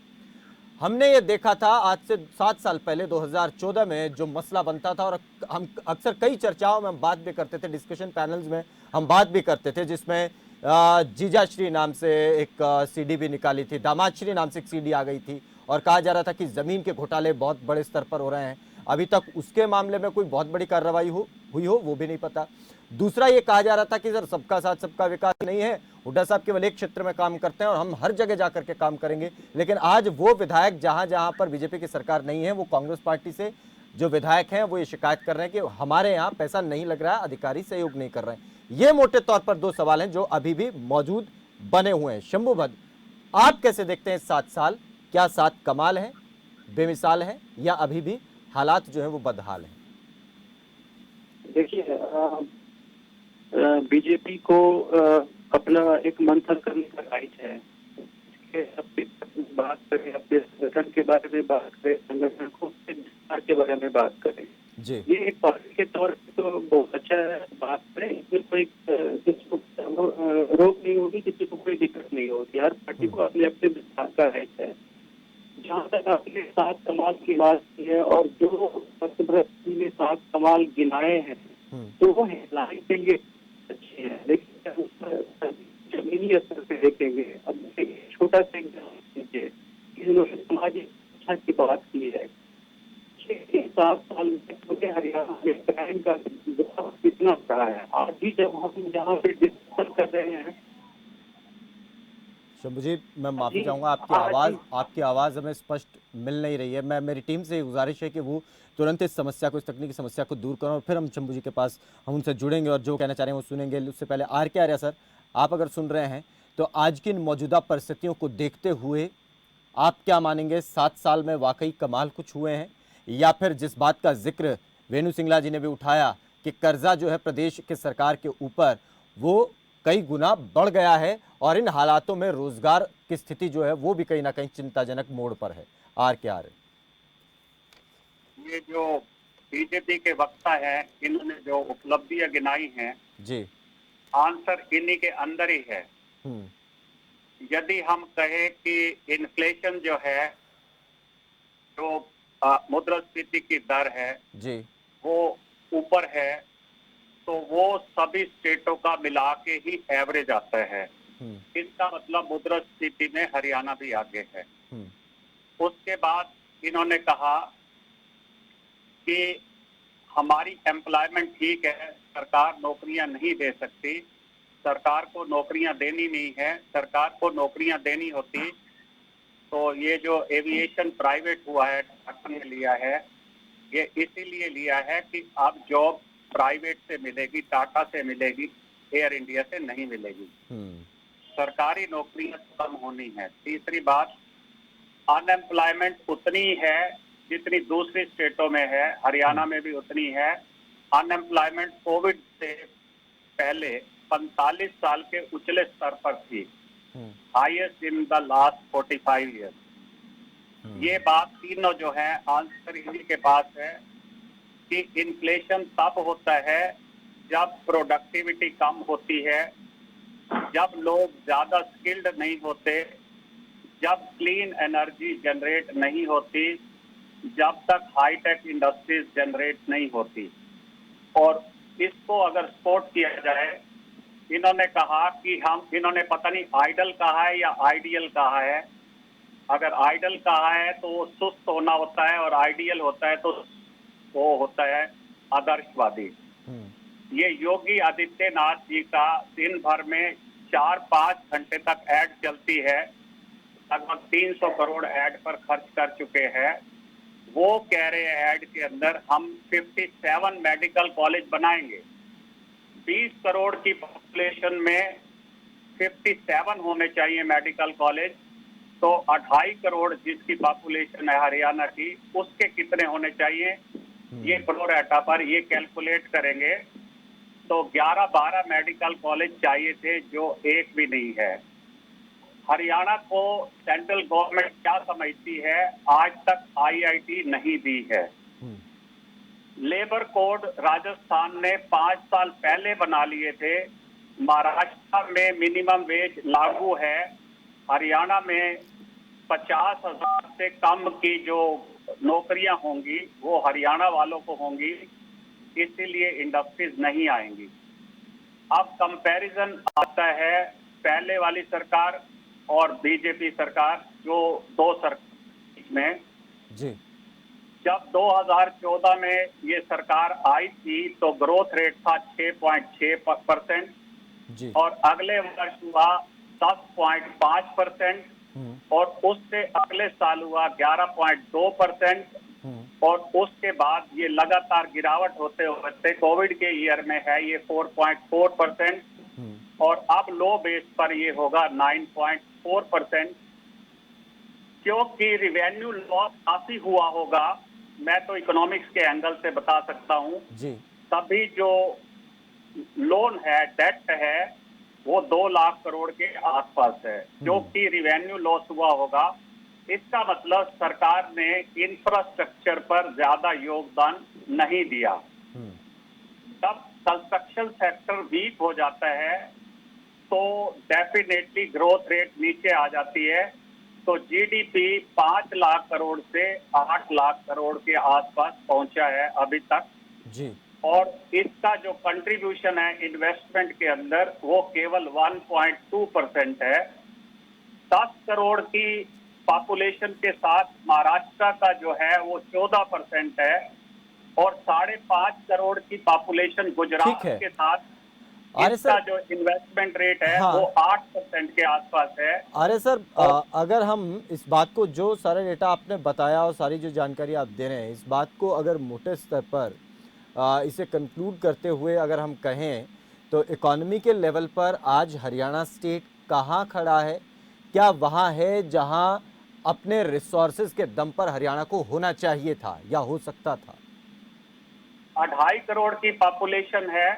हमने ये देखा था आज से 7 साल पहले 2014 में जो मसला बनता था, और हम अक्सर कई चर्चाओं में हम बात भी करते थे, डिस्कशन पैनल्स में हम बात भी करते थे, जिसमें जीजाश्री नाम से एक सीडी भी निकाली थी, दामादश्री नाम से एक सीडी आ गई थी, और कहा जा रहा था कि जमीन के घोटाले बहुत बड़े स्तर पर हो रहे हैं। अभी तक उसके मामले में कोई बहुत बड़ी कार्रवाई हुई हो वो भी नहीं पता। दूसरा ये कहा जा रहा था कि सर सबका साथ सबका विकास नहीं है, हुड्डा साहब केवल एक क्षेत्र में काम करते हैं और हम हर जगह जाकर के काम करेंगे। लेकिन आज वो विधायक जहां जहां पर बीजेपी की सरकार नहीं है, वो कांग्रेस पार्टी से जो विधायक हैं वो ये शिकायत कर रहे हैं कि हमारे यहाँ पैसा नहीं लग रहा है, अधिकारी सहयोग नहीं कर रहे हैं। ये मोटे तौर पर 2 सवाल हैं जो अभी भी मौजूद बने हुए हैं। शंभू भद्र, आप कैसे देखते हैं 7 साल? क्या 7 कमाल है, बेमिसाल है, या अभी भी हालात जो है वो बदहाल है?
देखिए, बीजेपी को अपना एक मंथन करने का राइट है। बात करें अपने संगठन के बारे में, बात करें संगठन को विस्तार के बारे में बात करें
जी।
ये एक पार्टी के तौर पे तो बहुत अच्छा है, बात करें, इसमें कोई किसी को रोक नहीं होगी, किसी को कोई दिक्कत नहीं होगी। हर पार्टी को अपने अपने विस्तार का राइट है। जहाँ तक आपने 7 कमाल की बात की है, और जो सत्यव्रती ने 7 कमाल गिनाए हैं, तो वो हेडलाइन के लिए अच्छे हैं, लेकिन जमीनी स्तर पे देखेंगे। अब छोटा सा इन्होंने समाज शिक्षा की बात की है। 7 साल में हरियाणा में क्राइम का कितना रहा है। आज भी जब हम यहाँ पे डिस्कस कर रहे हैं।
शंभू जी, मैं माफी चाहूंगा, आपकी आवाज हमें स्पष्ट मिल नहीं रही है। मैं मेरी टीम से गुजारिश है कि वो तुरंत इस समस्या को, इस तकनीकी समस्या को दूर करें, और फिर हम शंभू जी के पास हम उनसे जुड़ेंगे और जो कहना चाह रहे हैं वो सुनेंगे। उससे पहले आर्य सर, आप अगर सुन रहे हैं तो आज की इन मौजूदा परिस्थितियों को देखते हुए आप क्या मानेंगे? 7 साल में वाकई कमाल कुछ हुए हैं, या फिर जिस बात का जिक्र वेणु सिंगला जी ने भी उठाया कि कर्जा जो है प्रदेश के सरकार के ऊपर वो कई गुना बढ़ गया है, और इन हालातों में रोजगार की स्थिति जो है वो भी कहीं ना कहीं चिंताजनक मोड़ पर है? आर्य,
ये जो बीजेपी के वक्ता है, इन्होंने जो उपलब्धियां गिनाई हैं
जी,
आंसर इन्हीं के अंदर ही है। यदि हम कहें कि इन्फ्लेशन जो है, जो मुद्रास्फीति की दर है
जी,
वो ऊपर है, तो वो सभी स्टेटों का मिला के ही एवरेज आता है। इसका मतलब मुद्रास्फीति में हरियाणा भी आगे है। उसके बाद इन्होंने कहा कि हमारी एम्प्लॉयमेंट ठीक है, सरकार नौकरियां नहीं दे सकती, सरकार को नौकरियां देनी नहीं है। सरकार को नौकरियां देनी होती तो ये जो एविएशन प्राइवेट हुआ है, टाटा ने लिया है, ये इसीलिए लिया है कि अब जॉब प्राइवेट से मिलेगी, टाटा से मिलेगी, एयर इंडिया से नहीं मिलेगी। सरकारी नौकरियां कम होनी है। तीसरी बात, अनएम्प्लॉयमेंट उतनी है जितनी दूसरी स्टेटों में है, हरियाणा में भी उतनी है। अनएम्प्लॉयमेंट कोविड से पहले 45 साल के उछले स्तर पर थी, highest in the last 45 years. ये बात तीनों जो है आंसर इन्हीं के पास है कि इन्फ्लेशन तब होता है जब प्रोडक्टिविटी कम होती है, जब लोग ज्यादा स्किल्ड नहीं होते, जब क्लीन एनर्जी जनरेट नहीं होती, जब तक हाईटेक इंडस्ट्रीज जनरेट नहीं होती। और इसको अगर सपोर्ट किया जाए, इन्होंने कहा कि इन्होंने पता नहीं आइडल कहा है या आइडियल कहा है। अगर आइडल कहा है तो वो सुस्त होना होता है, और आइडियल होता है तो वो होता है आदर्शवादी। ये योगी आदित्यनाथ जी का दिन भर में 4-5 घंटे तक ऐड चलती है, लगभग 300 करोड़ ऐड पर खर्च कर चुके हैं। वो कह रहे हैं ऐड के अंदर हम 57 मेडिकल कॉलेज बनाएंगे। 20 करोड़ की पॉपुलेशन में 57 होने चाहिए मेडिकल कॉलेज, तो 2.5 करोड़ जिसकी पॉपुलेशन है हरियाणा की, उसके कितने होने चाहिए, ये प्रोरेटा पर ये कैलकुलेट करेंगे तो 11-12 मेडिकल कॉलेज चाहिए थे, जो एक भी नहीं है। हरियाणा को सेंट्रल गवर्नमेंट क्या समझती है, आज तक आईआईटी नहीं दी है। लेबर कोड राजस्थान ने 5 साल पहले बना लिए थे, महाराष्ट्र में मिनिमम वेज लागू है, हरियाणा में 50,000 से कम की जो नौकरियां होंगी वो हरियाणा वालों को होंगी, इसीलिए इंडस्ट्रीज नहीं आएंगी। अब कंपैरिजन आता है पहले वाली सरकार और बीजेपी सरकार, जो 2 सरकार में
जी।
जब 2014 में ये सरकार आई थी तो ग्रोथ रेट था 6.6%
जी।
और अगले वर्ष हुआ 10.5% और उससे अगले साल हुआ 11.2% और उसके बाद ये लगातार गिरावट होते होते कोविड के ईयर में है ये 4.4% और अब लो बेस पर ये होगा 9.4%। क्योंकि रिवेन्यू लॉस काफी हुआ होगा, मैं तो इकोनॉमिक्स के एंगल से बता सकता हूँ
जी।
तभी जो लोन है, डेट है, वो 2 लाख करोड़ के आसपास है, जो कि रिवेन्यू लॉस हुआ होगा। इसका मतलब सरकार ने इंफ्रास्ट्रक्चर पर ज्यादा योगदान नहीं दिया। जब कंस्ट्रक्शन सेक्टर वीक हो जाता है तो डेफिनेटली ग्रोथ रेट नीचे आ जाती है। तो जीडीपी 5 लाख करोड़ से 8 लाख करोड़ के आसपास पहुंचा है अभी तक
जी।
और इसका जो कंट्रीब्यूशन है इन्वेस्टमेंट के अंदर वो केवल 1.2% है। 10 करोड़ की पॉपुलेशन के साथ महाराष्ट्र का जो है वो 14% है और 5.5 करोड़ की पॉपुलेशन गुजरात के साथ इसका जो इन्वेस्टमेंट रेट है वो 8% के आसपास है।
अरे सर, अगर हम इस बात को, जो सारा डेटा आपने बताया और सारी जो जानकारी आप दे रहे हैं, इस बात को अगर मोटे स्तर पर इसे कंक्लूड करते हुए अगर हम कहें तो इकोनॉमी के लेवल पर आज हरियाणा स्टेट कहाँ खड़ा है? क्या वहाँ है जहाँ अपने रिसोर्सेज के दम पर हरियाणा को होना चाहिए था या हो सकता था?
2.5 करोड़ की पॉपुलेशन है,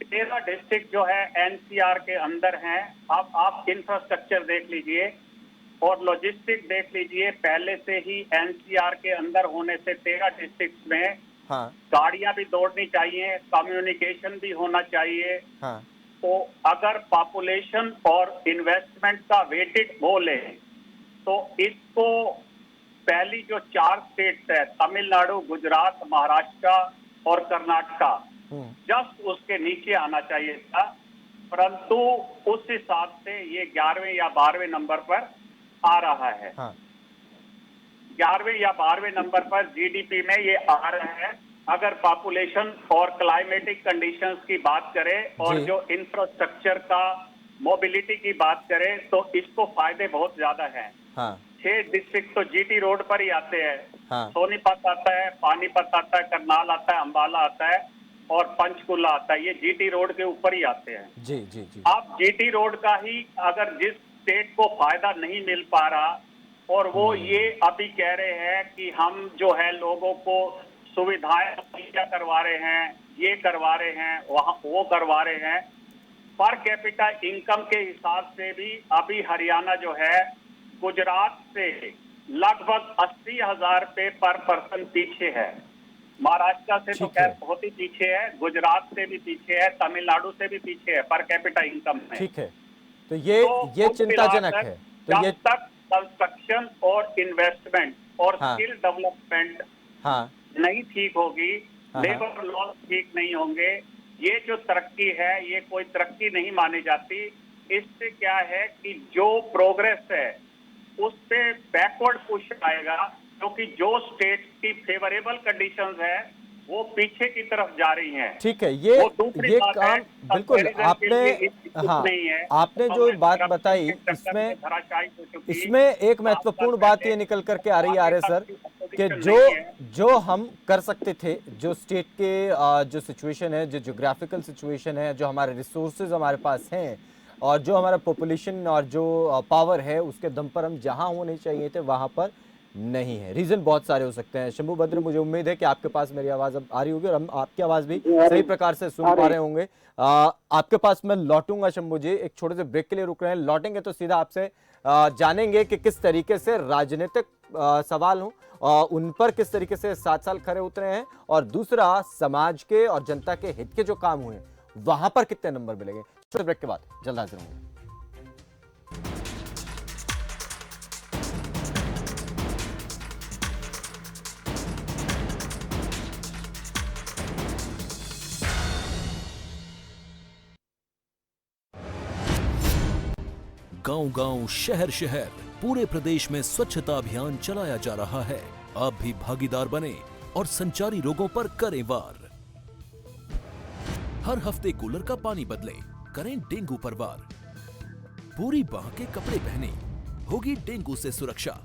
13 डिस्ट्रिक्ट जो है एनसीआर के अंदर हैं। अब आप इंफ्रास्ट्रक्चर देख लीजिए और लॉजिस्टिक देख लीजिए, पहले से ही एनसीआर के अंदर होने से 13 डिस्ट्रिक्ट में गाड़ियां भी दौड़नी चाहिए, कम्युनिकेशन भी होना चाहिए। तो अगर पॉपुलेशन और इन्वेस्टमेंट का वेटेड बोले तो इसको पहली जो 4 स्टेट्स है, तमिलनाडु, गुजरात, महाराष्ट्र और कर्नाटका, जस्ट उसके नीचे आना चाहिए था, परंतु उस हिसाब से ये 11वें या 12वें नंबर पर आ रहा है। 11वें या 12वें नंबर पर जीडीपी में ये आ रहा है। अगर पॉपुलेशन और क्लाइमेटिक कंडीशंस की बात करें और जो इंफ्रास्ट्रक्चर का मोबिलिटी की बात करें तो इसको फायदे बहुत ज्यादा हैं। 6 डिस्ट्रिक्ट तो जीटी रोड पर ही आते हैं। सोनीपत आता है, पानीपत आता है, करनाल आता है, अंबाला आता है और पंचकुला आता है, ये जीटी रोड के ऊपर ही आते हैं।
जी जी जी।
आप जीटी रोड का ही अगर जिस स्टेट को फायदा नहीं मिल पा रहा और वो ये अभी कह रहे हैं कि हम जो है लोगों को सुविधाएं मुहैया करवा रहे हैं, ये करवा रहे हैं, वहां वो करवा रहे हैं, पर कैपिटा इनकम के हिसाब से भी अभी हरियाणा जो है गुजरात से लगभग 80,000 रुपए पर पर्सन पीछे है। महाराष्ट्र से तो खैर बहुत ही पीछे है, गुजरात से भी पीछे है, तमिलनाडु से भी पीछे है पर कैपिटा इनकम में।
ठीक है, तो ये चिंताजनक है। तो
जब तक कंस्ट्रक्शन और इन्वेस्टमेंट और स्किल डेवलपमेंट नहीं ठीक होगी, लेबर लॉस ठीक नहीं होंगे, ये जो तरक्की है ये कोई तरक्की नहीं मानी जाती। इससे क्या है कि जो प्रोग्रेस है उस पे बैकवर्ड पुश आएगा, क्योंकि जो स्टेट की फेवरेबल कंडीशंस है वो पीछे की तरफ जा रही हैं।
ठीक है, ये काम बिल्कुल आपने जो बात बताई इसमें एक महत्वपूर्ण बात ये निकल करके आ रही है आर्य सर कि जो हम कर सकते थे, जो स्टेट के जो सिचुएशन है, जो ज्योग्राफिकल सिचुएशन है, जो हमारे रिसोर्सेज हमारे पास हैं, और जो हमारा पॉपुलेशन और जो पावर है उसके दम पर हम जहां होने चाहिए थे वहां पर नहीं है। रीजन बहुत सारे हो सकते हैं। शंभू भद्र, मुझे उम्मीद है कि आपके पास मेरी आवाज अब आ रही होगी और हम आपकी आवाज भी सही प्रकार से सुन पा रहे होंगे। आपके पास मैं लौटूंगा शंभू जी, एक छोटे से ब्रेक के लिए रुक रहे हैं। लौटेंगे तो सीधा आपसे जानेंगे कि किस तरीके से राजनीतिक सवाल हो उन पर किस तरीके से 7 साल खरे उतरे हैं, और दूसरा समाज के और जनता के हित के जो काम हुए वहां पर कितने नंबर मिलेंगे। छोटे ब्रेक के बाद जल्द हाजिर होंगे।
गांव-गांव, शहर-शहर, पूरे प्रदेश में स्वच्छता अभियान चलाया जा रहा है। आप भी भागीदार बने और संचारी रोगों पर करें वार। हर हफ्ते कूलर का पानी बदलें, करें डेंगू पर वार। पूरी बांह के कपड़े पहने, होगी डेंगू से सुरक्षा।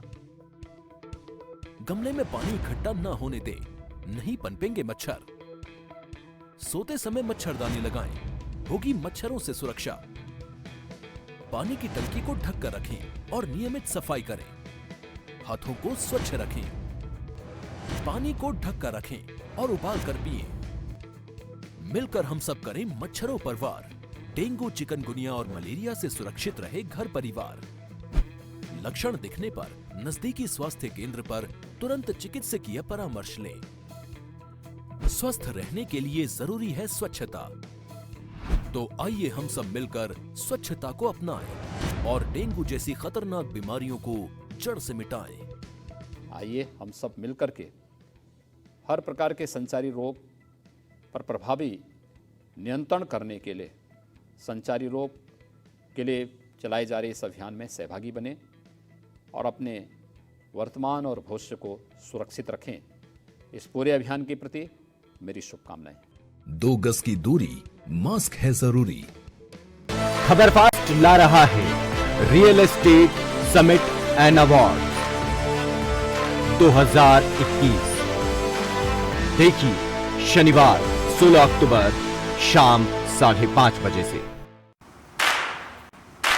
गमले में पानी इकट्ठा न होने दें, नहीं पनपेंगे मच्छर। सोते समय मच्छरदानी लगाएं, होगी मच्छरों से सुरक्षा। पानी की टंकी को ढक कर रखें और नियमित सफाई करें। हाथों को स्वच्छ रखें। पानी को ढक कर रखें और उबाल कर पिएं। मिलकर हम सब करें मच्छरों पर वार। डेंगू, चिकनगुनिया और मलेरिया से सुरक्षित रहे घर परिवार। लक्षण दिखने पर नजदीकी स्वास्थ्य केंद्र पर तुरंत चिकित्सकीय परामर्श लें। स्वस्थ रहने के लिए जरूरी है स्वच्छता। तो आइए हम सब मिलकर स्वच्छता को अपनाएं और डेंगू जैसी खतरनाक बीमारियों को जड़ से मिटाएं।
आइए हम सब मिलकर के हर प्रकार के संचारी रोग पर प्रभावी नियंत्रण करने के लिए संचारी रोग के लिए चलाए जा रहे इस अभियान में सहभागी बने और अपने वर्तमान और भविष्य को सुरक्षित रखें। इस पूरे अभियान के प्रति मेरी शुभकामनाएं।
2 गज की दूरी, मास्क है जरूरी।
खबरफास्ट ला रहा है real estate summit and award 2021। देखिए शनिवार 16 अक्टूबर शाम 5:30 बजे से।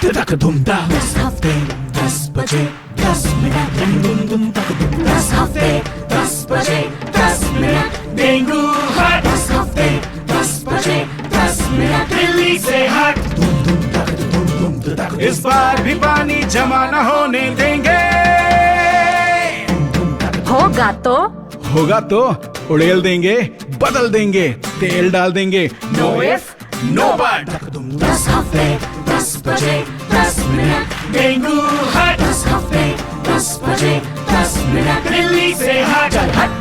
10 हफ्ते 10 बजे 10 मिनट, 10 हफ्ते 10 बजे 10 मिनट, डेंगू हट 10 हफ्ते 10 बजे 10 मिनट, दिल्ली से हट। इस बार भी पानी जमा न होने देंगे। होगा तो उड़ेल देंगे, बदल देंगे, तेल डाल देंगे। Know if no but. 10 हफ्ते 10 बजे 10 मिनट, डेंगू हट 10 हफ्ते 10 बजे 10 मिनट, दिल्ली से हट। चल हट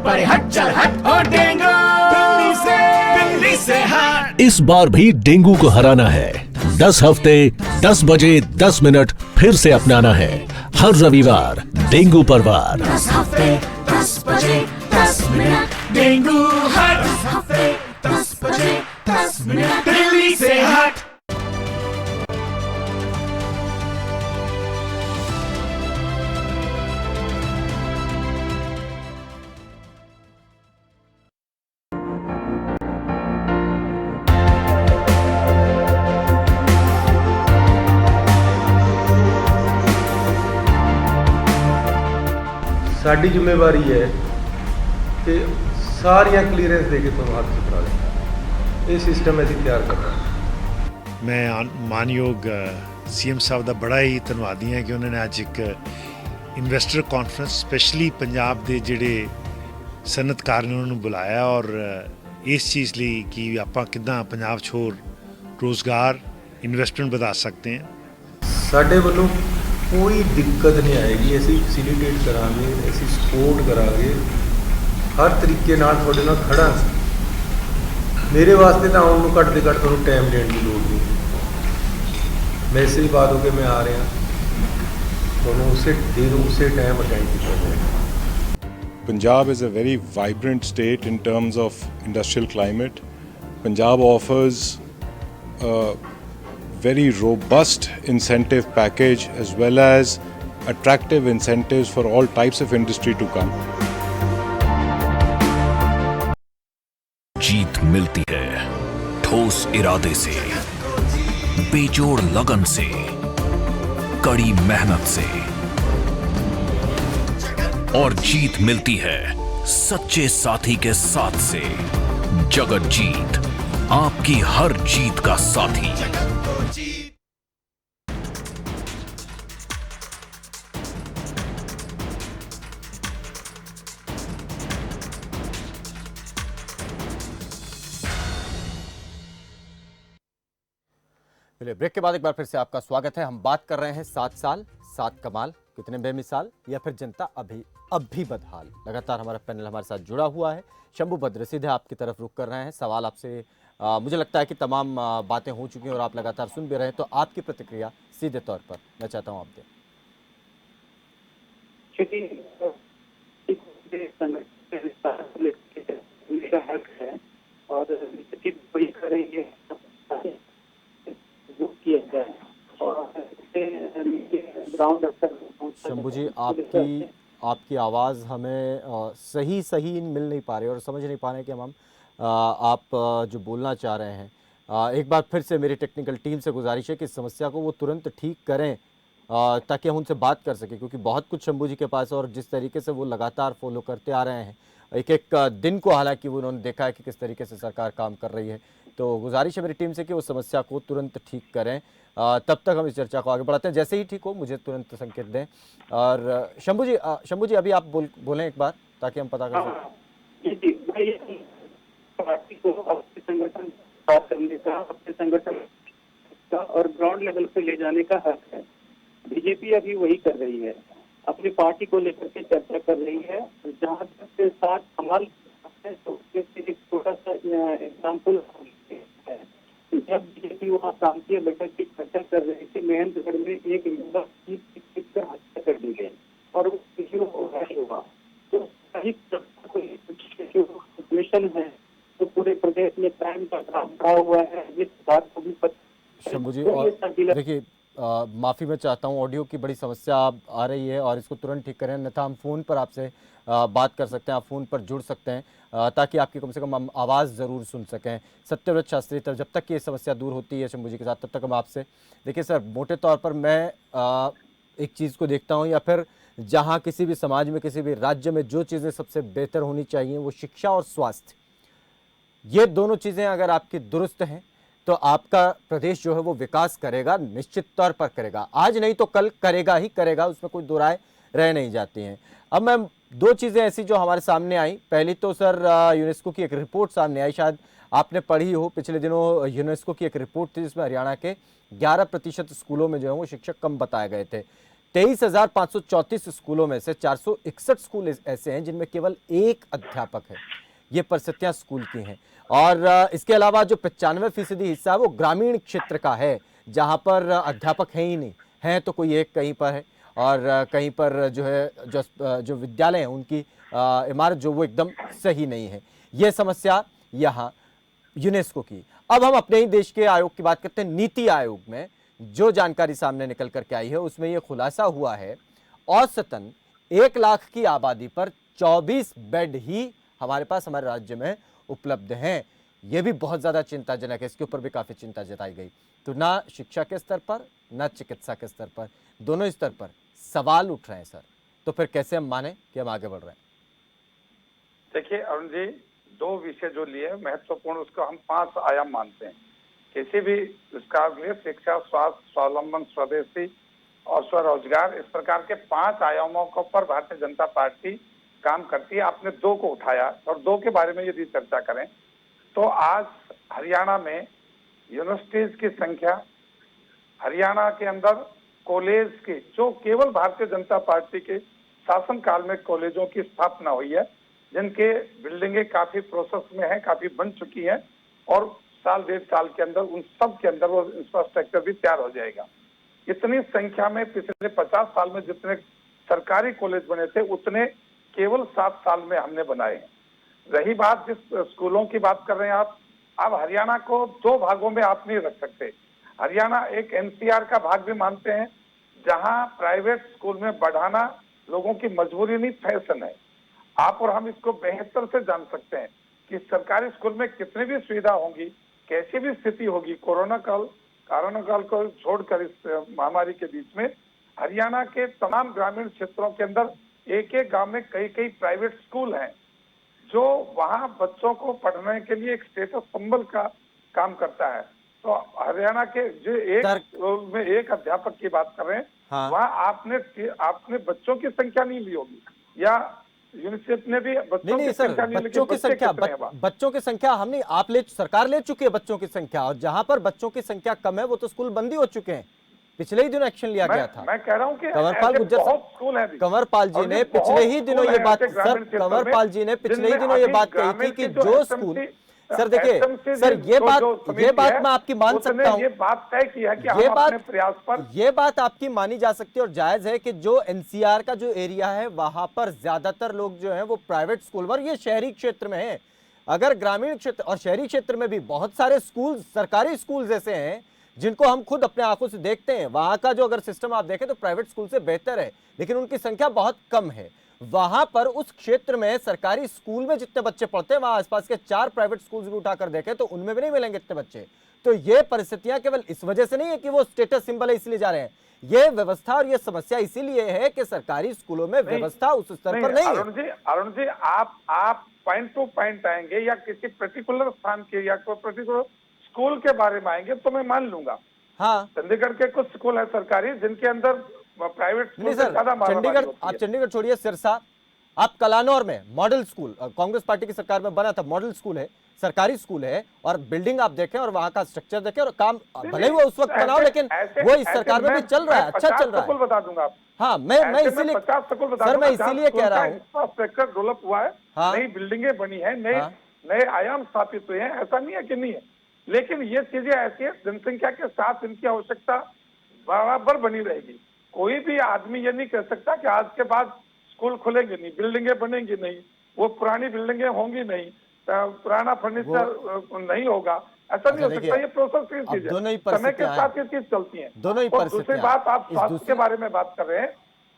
परे हट चल हट, और डेंगू दिल्ली से हट।
इस बार भी डेंगू को हराना है। 10 हफ्ते 10 बजे 10 मिनट फिर से अपनाना है। हर रविवार डेंगू पर वार।
10 हफ्ते 10 बजे 10 मिनट, डेंगू हट 10 हफ्ते 10 बजे 10 मिनट, दिल्ली से हट।
साड़ी जिम्मेवारी है कि सारिया क्लीयरेंस देके तुम हाथ सुधरा दें। ये सिस्टम ਅਸੀਂ ਤਿਆਰ ਕਰਨਾ।
मैं मानयोग सीएम साहब ਦਾ ਬੜਾ ਹੀ ਧੰਨਵਾਦੀ ਹਾਂ ਕਿ ਉਹਨਾਂ ਨੇ ਅੱਜ ਇੱਕ ਇਨਵੈਸਟਰ ਕਾਨਫਰੰਸ ਸਪੈਸ਼ਲੀ ਪੰਜਾਬ ਦੇ ਜਿਹੜੇ ਸਨਅਤਕਾਰ ਨੇ ਉਹਨਾਂ ਨੂੰ ਬੁਲਾਇਆ ਔਰ ਇਸ ਚੀਜ਼ ਲਈ ਕਿ ਆਪਾਂ ਕਿੱਦਾਂ ਪੰਜਾਬ 'ਚ ਹੋਰ ਰੋਜ਼ਗਾਰ ਇਨਵੈਸਟਮੈਂਟ ਵਧਾ ਸਕਦੇ ਹਾਂ।
ਸਾਡੇ ਵੱਲੋਂ ਕੋਈ ਦਿੱਕਤ ਨਹੀਂ ਆਏਗੀ। ਅਸੀਂ ਫੈਸਿਲਿਟੇਟ ਕਰਾਂਗੇ, ਅਸੀਂ ਸਪੋਰਟ ਕਰਾਂਗੇ, ਹਰ ਤਰੀਕੇ ਨਾਲ ਤੁਹਾਡੇ ਨਾਲ ਖੜਾ। ਮੇਰੇ ਵਾਸਤੇ ਤਾਂ ਆਉਣ ਨੂੰ ਘੱਟ ਤੋਂ ਘੱਟ ਤੁਹਾਨੂੰ ਟਾਈਮ ਦੇਣ ਦੀ ਲੋੜ ਨਹੀਂ। ਮੈਸੇਜ ਪਾ ਦੋ ਕਿ ਮੈਂ ਆ ਰਿਹਾ, ਤੁਹਾਨੂੰ ਉਸੇ ਦਿਨ ਉਸੇ ਟਾਈਮ ਅਟੈਂਡ ਕੀਤਾ ਜਾਏਗਾ।
Punjab is a very vibrant state in terms of industrial climate. Punjab offers a very robust incentive package as well as attractive incentives for all types of industry to come.
जीत मिलती है ठोस इरादे से, बेजोड़ लगन से, कड़ी मेहनत से, और जीत मिलती है सच्चे साथी के साथ से। जगत जीत, आपकी हर जीत का साथी।
ब्रेक के बाद एक बार फिर से आपका स्वागत है। हम बात कर रहे हैं 7 साल 7 कमाल, कितने बेमिसाल, या फिर जनता अब भी बदहाल। लगातार हमारा पैनल हमारे साथ जुड़ा हुआ है। शंभू भद्र सीधे आपकी तरफ रुख कर रहे हैं। सवाल आपसे मुझे लगता है कि तमाम बातें हो चुकी हैं और आप लगातार सुन भी रहे हैं, तो आपकी प्रतिक्रिया सीधे तौर पर मैं चाहता हूं आप दें।
हक है और वही करेंगे किया जाए और ग्राउंड
शंभू जी, आपकी आवाज़ हमें सही मिल नहीं पा रही और समझ नहीं पा रहे कि हम आप जो बोलना चाह रहे हैं। एक बार फिर से मेरी टेक्निकल टीम से गुजारिश है कि इस समस्या को वो तुरंत ठीक करें ताकि हम उनसे बात कर सकें, क्योंकि बहुत कुछ शंभू जी के पास और जिस तरीके से वो लगातार फॉलो करते आ रहे हैं, एक दिन को हालांकि वो उन्होंने देखा है कि किस तरीके से सरकार काम कर रही है। तो गुजारिश है मेरी टीम से कि वो समस्या को तुरंत ठीक करें। तब तक हम इस चर्चा को आगे बढ़ाते हैं। जैसे ही ठीक हो मुझे तुरंत संकेत दें। और शंभू जी अभी आप बोलें एक बार ताकि हम पता कर सकें।
पार्टी को अपने संगठन साथ करने का, अपने संगठन का और ग्राउंड लेवल पे ले जाने का हक है। बीजेपी अभी वही कर रही है, अपनी पार्टी को लेकर के चर्चा कर रही है। जहाँ तक 7 कमाल तो एक छोटा सा एग्जाम्पल है। जब बीजेपी वहाँ प्रांतीय बैठक की चर्चा कर रही थी, महेंद्रगढ़ में एक युवक की हत्या कर दी गई और वो किसी को नहीं हुआ। तो सही सिचुएशन है तो पूरे प्रदेश में क्राइम का ग्राफ बढ़ा हुआ है। इस बात को भी
शंभू जी, और देखिए माफ़ी मैं चाहता हूँ, ऑडियो की बड़ी समस्या आ रही है और इसको तुरंत ठीक करें, अन्यथा हम फ़ोन पर आपसे बात कर सकते हैं, आप फ़ोन पर जुड़ सकते हैं ताकि आपकी कम से कम हम आवाज़ ज़रूर सुन सकें। सत्यव्रत शास्त्री, तब जब तक ये समस्या दूर होती है शंभू जी के साथ, तब तक हम आपसे देखिए सर, मोटे तौर पर मैं एक चीज़ को देखता हूँ, या फिर जहाँ किसी भी समाज में, किसी भी राज्य में जो चीज़ें सबसे बेहतर होनी चाहिए वो शिक्षा और स्वास्थ्य, ये दोनों चीज़ें अगर आपकी दुरुस्त हैं तो आपका प्रदेश जो है वो विकास करेगा, निश्चित तौर पर करेगा। आज नहीं तो कल करेगा ही करेगा, उसमें कोई दो राय रह नहीं जाती हैं। अब मैं 2 चीज़ें ऐसी जो हमारे सामने आई, पहली तो सर यूनेस्को की एक रिपोर्ट सामने आई, शायद आपने पढ़ी हो। पिछले दिनों यूनेस्को की एक रिपोर्ट थी जिसमें हरियाणा के 11% स्कूलों में जो है वो शिक्षक कम बताए गए थे। 23,534 स्कूलों में से 461 स्कूल ऐसे हैं जिनमें केवल 1 अध्यापक है। ये परिस्थितियां स्कूल की हैं। और इसके अलावा जो 95% हिस्सा है वो ग्रामीण क्षेत्र का है, जहां पर अध्यापक है ही नहीं, हैं तो कोई एक कहीं पर है, और कहीं पर जो है जो विद्यालय हैं उनकी इमारत जो वो एकदम सही नहीं है। ये समस्या यहाँ यूनेस्को की। अब हम अपने ही देश के आयोग की बात करते हैं। नीति आयोग में जो जानकारी सामने निकल करके आई है उसमें यह खुलासा हुआ है, औसतन 1 लाख की आबादी पर 24 बेड ही हमारे पास हमारे राज्य में उपलब्ध हैं। यह भी बहुत ज़्यादा चिंताजनक है, इसके ऊपर भी काफ़ी चिंता जताई गई। तो ना शिक्षा के स्तर पर, ना चिकित्सा के स्तर पर, दोनों स्तर पर सवाल उठ रहे हैं सर। तो फिर कैसे हम माने कि हम आगे बढ़ रहे हैं?
देखिए अरुण जी, 2 विषय जो लिए महत्वपूर्ण, उसको हम 5 आयाम मानते हैं। किसी भी इसका लिए शिक्षा, स्वास्थ्य, स्वावलंबन, स्वदेशी और स्वरोजगार, इस प्रकार के 5 आयामों के ऊपर भारतीय जनता पार्टी काम करती है। आपने 2 को उठाया और 2 के बारे में यदि चर्चा करें तो आज हरियाणा में यूनिवर्सिटीज की संख्या, हरियाणा के अंदर कॉलेज की, जो केवल भारतीय जनता पार्टी के शासनकाल में कॉलेजों की स्थापना हुई है, जिनके बिल्डिंगें काफी प्रोसेस में है, काफी बन चुकी हैं और साल 1.5 साल के अंदर उन सब के अंदर वो इंफ्रास्ट्रक्चर भी तैयार हो जाएगा। इतनी संख्या में पिछले 50 साल में जितने सरकारी कॉलेज बने थे उतने केवल 7 साल में हमने बनाए हैं। रही बात जिस स्कूलों की बात कर रहे हैं आप, अब हरियाणा को 2 भागों में आप नहीं रख सकते। हरियाणा एक एनसीआर का भाग भी मानते हैं, जहां प्राइवेट स्कूल में बढ़ाना लोगों की मजबूरी नहीं, फैशन है। आप और हम इसको बेहतर से जान सकते हैं कि सरकारी स्कूल में कितनी भी सुविधा होंगी, कैसी भी स्थिति होगी, कोरोना काल कारणों को छोड़कर इस महामारी के बीच में हरियाणा के तमाम ग्रामीण क्षेत्रों के अंदर एक एक गांव में कई कई प्राइवेट स्कूल हैं, जो वहां बच्चों को पढ़ने के लिए एक स्टेटस सिंबल का काम करता है। तो हरियाणा के जो एक स्कूल में एक अध्यापक की बात कर रहे हैं,
हाँ।
वहाँ आपने बच्चों की संख्या नहीं ली होगी, या यूनिसेफ ने भी बच्चों की संख्या नहीं ली।
बच्चों की संख्या हमने सरकार ले चुकी है बच्चों की संख्या, और जहां पर बच्चों की संख्या कम है वो तो स्कूल बंद ही हो चुके हैं। पिछले ही दिनों एक्शन लिया गया था।
मैं कह रहा हूं कि
बहुत स्कूल हैं। कंवरपाल जी ने पिछले ही दिनों ये बात कही थी कि जो स्कूल, सर देखिए सर, ये बात मैं आपकी मान सकता हूँ,
ये बात तय की है कि हम अपने प्रयास पर,
ये बात आपकी मानी जा सकती है और जायज है कि जो एनसीआर का जो एरिया है वहां पर ज्यादातर लोग जो है वो प्राइवेट स्कूल पर, ये शहरी क्षेत्र में है। अगर ग्रामीण क्षेत्र और शहरी क्षेत्र में भी बहुत सारे स्कूल, सरकारी स्कूल जैसे हैं जिनको हम खुद अपने आंखों से देखते हैं, वहां का जो अगर सिस्टम आप देखें तो प्राइवेट स्कूल से बेहतर है, लेकिन उनकी संख्या बहुत कम है। वहां पर उस क्षेत्र में सरकारी स्कूल में जितने बच्चे पढ़ते हैं, वहां आसपास के 4 प्राइवेट स्कूल्स भी उठाकर देखें तो उनमें भी नहीं मिलेंगे इतने बच्चे। तो ये परिस्थितियां केवल इस वजह से नहीं है कि वो स्टेटस सिंबल है इसलिए जा रहे हैं, ये व्यवस्था और ये समस्या इसीलिए है कि सरकारी स्कूलों में व्यवस्था उस स्तर पर नहीं है।
अरुण जी आप पॉइंट टू पॉइंट आएंगे या किसी पर्टिकुलर स्थान के या कोई पर्टिकुलर स्कूल के बारे में आएंगे तो मैं मान लूंगा।
हाँ,
चंडीगढ़ के कुछ स्कूल है सरकारी जिनके अंदर प्राइवेट स्कूल से ज्यादा
चंडीगढ़, आप चंडीगढ़ छोड़िए, सिरसा, आप कलानौर में मॉडल स्कूल, कांग्रेस पार्टी की सरकार में बना था, मॉडल स्कूल है, सरकारी स्कूल है, और बिल्डिंग आप देखें और वहां का स्ट्रक्चर देखें, और काम भले वो उस वक्त बनाओ लेकिन वो इस सरकार में भी चल रहा है, अच्छा चल रहा है।
बता दूंगा।
हाँ, मैं इसीलिए सर, मैं इसीलिए कह रहा हूँ,
इंफ्रास्ट्रक्चर डेवलप हुआ है, नई बिल्डिंगें बनी है, नए आयाम स्थापित हुए हैं, ऐसा नहीं है कि नहीं है, लेकिन ये चीजें ऐसी है, जनसंख्या के साथ इनकी आवश्यकता बराबर बनी रहेगी। कोई भी आदमी ये नहीं कह सकता कि आज के बाद स्कूल खुलेंगे नहीं, बिल्डिंगें बनेंगी नहीं, वो पुरानी बिल्डिंगें होंगी नहीं, पुराना फर्नीचर नहीं होगा, ऐसा नहीं हो सकता। ये प्रोसेस की चीज है, समय के साथ ये चीज चलती है। और दूसरी बात, आप स्वास्थ्य के बारे में बात कर रहे हैं,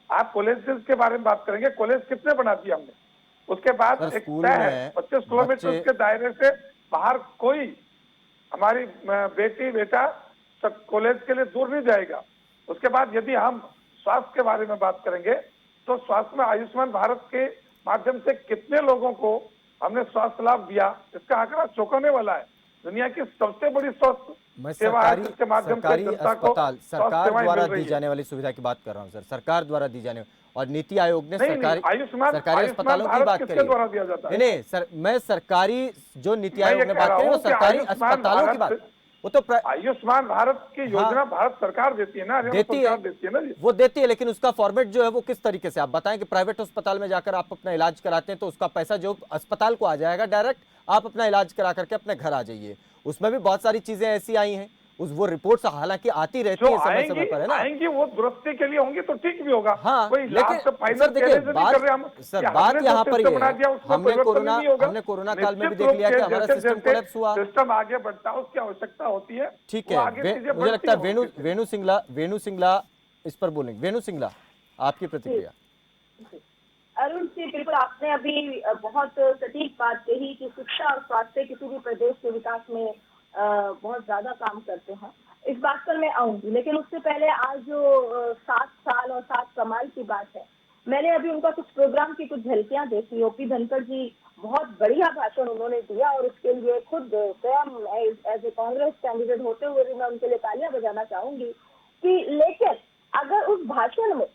आप कॉलेजेस के बारे में बात करेंगे, कॉलेज कितने बना दिए हमने, उसके बाद एक तय है 25 किलोमीटर के दायरे से बाहर कोई हमारी बेटी बेटा सब कॉलेज के लिए दूर नहीं जाएगा। उसके बाद यदि हम स्वास्थ्य के बारे में बात करेंगे तो स्वास्थ्य में आयुष्मान भारत के माध्यम से कितने लोगों को हमने स्वास्थ्य लाभ दिया, इसका आंकड़ा चौंकाने वाला है। दुनिया की सबसे बड़ी स्वास्थ्य सेवा है जिसके माध्यम से जनता को
सरकार द्वारा दी जाने वाली सुविधा की बात कर रहा हूँ सर, सरकार द्वारा दी जाने, और नीति आयोग ने सरकारी अस्पतालों की बात करी। नहीं सर, मैं सरकारी जो नीति आयोग ने बात करी वो सरकारी अस्पतालों की बात, वो तो
आयुष्मान भारत की योजना भारत सरकार देती है ना,
देती है ना, वो देती है, लेकिन उसका फॉर्मेट जो है वो किस तरीके से, आप बताएं कि प्राइवेट अस्पताल में जाकर आप अपना इलाज कराते हैं तो उसका पैसा जो अस्पताल को आ जाएगा डायरेक्ट, आप अपना इलाज करा करके अपने घर आ जाइए। उसमें भी बहुत सारी चीजें ऐसी आई हैं, वो रिपोर्ट्स हालांकि आती रहती है समय समय पर, है ना,
आएंगी, वो दुरुस्ती के लिए होंगे तो ठीक भी होगा।
हाँ, लेकिन सर देखिए बात यहाँ पर ये है, हमने कोरोना काल में भी देख लिया कि हमारा सिस्टम कोलैप्स हुआ,
सिस्टम आगे बढ़ता है, उसकी आवश्यकता होती है।
ठीक है, मुझे लगता है वेणु सिंगला इस पर बोलेंगे। वेणु सिंगला, आपकी प्रतिक्रिया।
अरुण जी, बिल्कुल आपने अभी बहुत सटीक बात कही कि शिक्षा और स्वास्थ्य किसी भी प्रदेश के विकास में बहुत ज्यादा काम करते हैं, इस बात पर मैं आऊंगी, लेकिन उससे पहले आज जो 7 साल और 7 कमाल की बात है, मैंने अभी उनका कुछ प्रोग्राम की कुछ झलकियां देखी। ओपी धनखड़ जी, बहुत बढ़िया भाषण उन्होंने दिया, और उसके लिए खुद स्वयं एज ए कांग्रेस कैंडिडेट होते हुए भी मैं उनके लिए तालियां बजाना चाहूंगी कि, लेकिन अगर उस भाषण में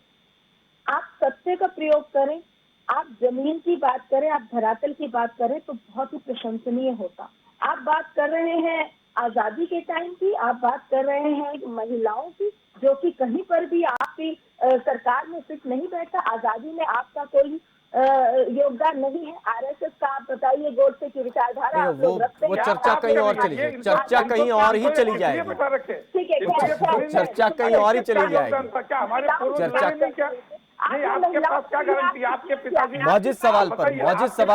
आप सत्य का प्रयोग करें, आप जमीन की बात करें, आप धरातल की बात करें तो बहुत ही प्रशंसनीय होता। आप बात कर रहे हैं आजादी के टाइम की, आप बात कर रहे हैं महिलाओं की, जो कि कहीं पर भी आपकी सरकार में फिट नहीं बैठता। आजादी में आपका कोई योगदान नहीं है। आरएसएस का आप बताइए, गोडसे की विचारधारा आप लोग रखते हैं,
वो चर्चा कहीं और चली जाएगी, चर्चा कहीं और ही चली जाएगी,
ठीक है,
चर्चा कहीं और ही चली जाएगी,
चर्चा
नहीं, आपके पास क्या गारंटी है? आपके पिताजी
मौजूद सवाल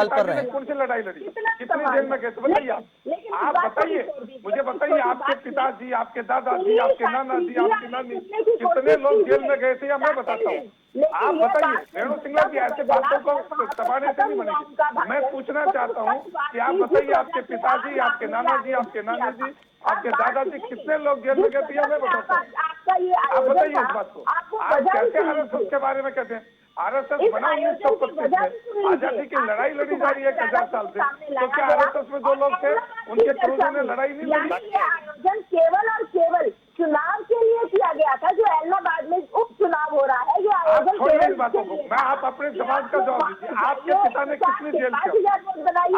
पर रहे।
कौन सी लड़ाई लड़ी, कितनी जेल में गए थे बताइए आप बताइए, मुझे बताइए, आपके पिताजी, आपके दादाजी, आपके नाना जी, आपकी नानी, कितने लोग जेल में गए थे, या मैं बताता हूँ? आप बताइए। रेणु सिंगला की ऐसे बातों को दबाने से नहीं बनेगी। मैं पूछना चाहता हूँ कि आप बताइए, आपके पिताजी, आपके नाना जी, आपके नानी जी, आपके दादाजी, कितने लोग जेल में गए थे, या मैं बताता हूँ? आप बताइए इस बात को। आप कैसे आरएसएस के बारे में कहते हैं? आरएसएस बना 1925 में, आजादी की लड़ाई लड़ी जा रही है 1000 साल से, तो क्या आरएसएस में जो लोग थे उनके पूर्वजों ने लड़ाई नहीं लड़ी?
ये आयोजन केवल और केवल चुनाव के लिए किया गया था, जो इलाहाबाद में उपचुनाव हो रहा है। ये आयोजन
केवल बातों को, मैं आप अपने समाज का जवाब दीजिए। आपके पिता ने कितनी जेल का,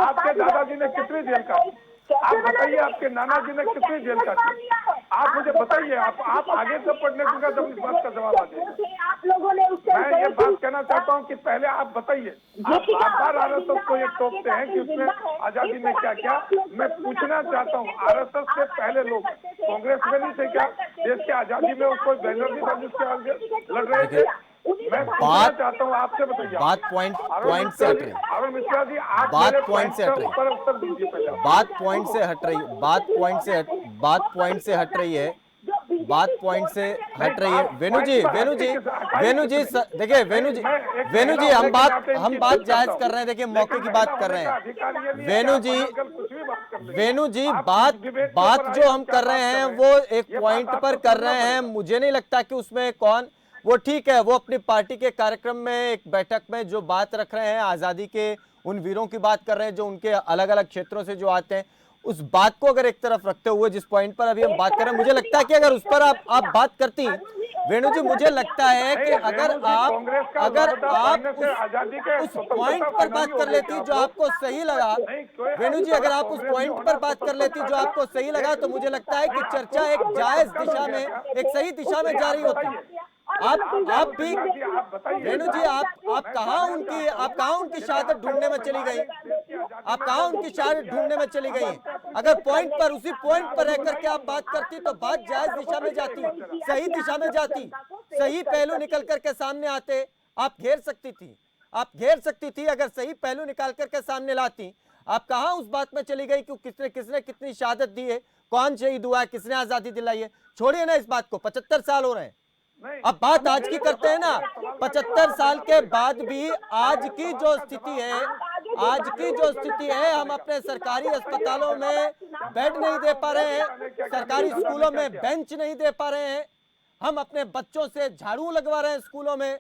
आपके दादाजी ने कितनी जेल का, आप बताइए, आपके नाना जी ने कितनी जेल काटी? आप मुझे बताइए। आप आगे से पढ़ने दूंगा जब इस बात का जवाब आ जाएगा।
आप लोगों ने
मैं ये बात कहना चाहता हूँ कि पहले आप बताइए। आप बार आरएसएस को ये टोकते हैं कि उसने आजादी में क्या किया। मैं पूछना चाहता हूँ, आरएसएस से पहले लोग कांग्रेस में नहीं थे क्या? देश की आजादी में उसको बैनर नहीं था जिसके आगे लड़ रहे थे? मैं बात चाहता हूँ आपसे, बताइए।
बात पॉइंट से हट रही,
अरुण मिश्रा जी, आप
बात पॉइंट से हट रही,
उत्तर दीजिए पहले।
बात पॉइंट से हट रही है, बात पॉइंट से हट रही है। वेणु जी देखिए, वेणु जी हम बात जायज कर रहे हैं। देखिए, मौके की बात कर रहे हैं। वेणु जी बात जो हम कर रहे हैं वो एक पॉइंट पर कर रहे हैं। मुझे नहीं लगता कि उसमें वो ठीक है, वो अपनी पार्टी के कार्यक्रम में एक बैठक में जो बात रख रहे हैं, आजादी के उन वीरों की बात कर रहे हैं जो उनके अलग अलग क्षेत्रों से जो आते हैं, उस बात को अगर एक तरफ रखते हुए जिस पॉइंट पर अभी हम बात कर रहे हैं, मुझे लगता है कि अगर उस पर आप बात करती, वेणु जी, मुझे लगता है कि अगर आप उस पॉइंट पर बात कर लेती जो आपको सही लगा, वेणु जी, अगर आप उस पॉइंट पर बात कर लेती जो आपको सही लगा, तो मुझे लगता है कि चर्चा एक जायज दिशा में, एक सही दिशा में जारी होती। आप भी वेणु जी, आप कहाँ उनकी शहादत ढूंढने में चली गई? आप कहाँ उनकी शहादत ढूंढने में चली गई? अगर पॉइंट पर, उसी पॉइंट पर रहकर के आप बात करती तो बात जायज दिशा में जाती, सही दिशा में जाती, सही पहलू निकल करके सामने आते। आप घेर सकती थी अगर सही पहलू निकाल करके सामने लाती। आप कहाँ उस बात में चली गई कि किसने कितनी शहादत दी है, कौन शहीद हुआ है, किसने आजादी दिलाई है? छोड़िए ना इस बात को, 75 साल हो रहे हैं। अब बात आज की करते हैं ना। 75 साल के बाद भी आज की जो स्थिति है, हम अपने सरकारी अस्पतालों में बेड नहीं दे पा रहे हैं, सरकारी स्कूलों में बेंच नहीं दे पा रहे हैं, हम अपने बच्चों से झाड़ू लगवा रहे हैं स्कूलों में,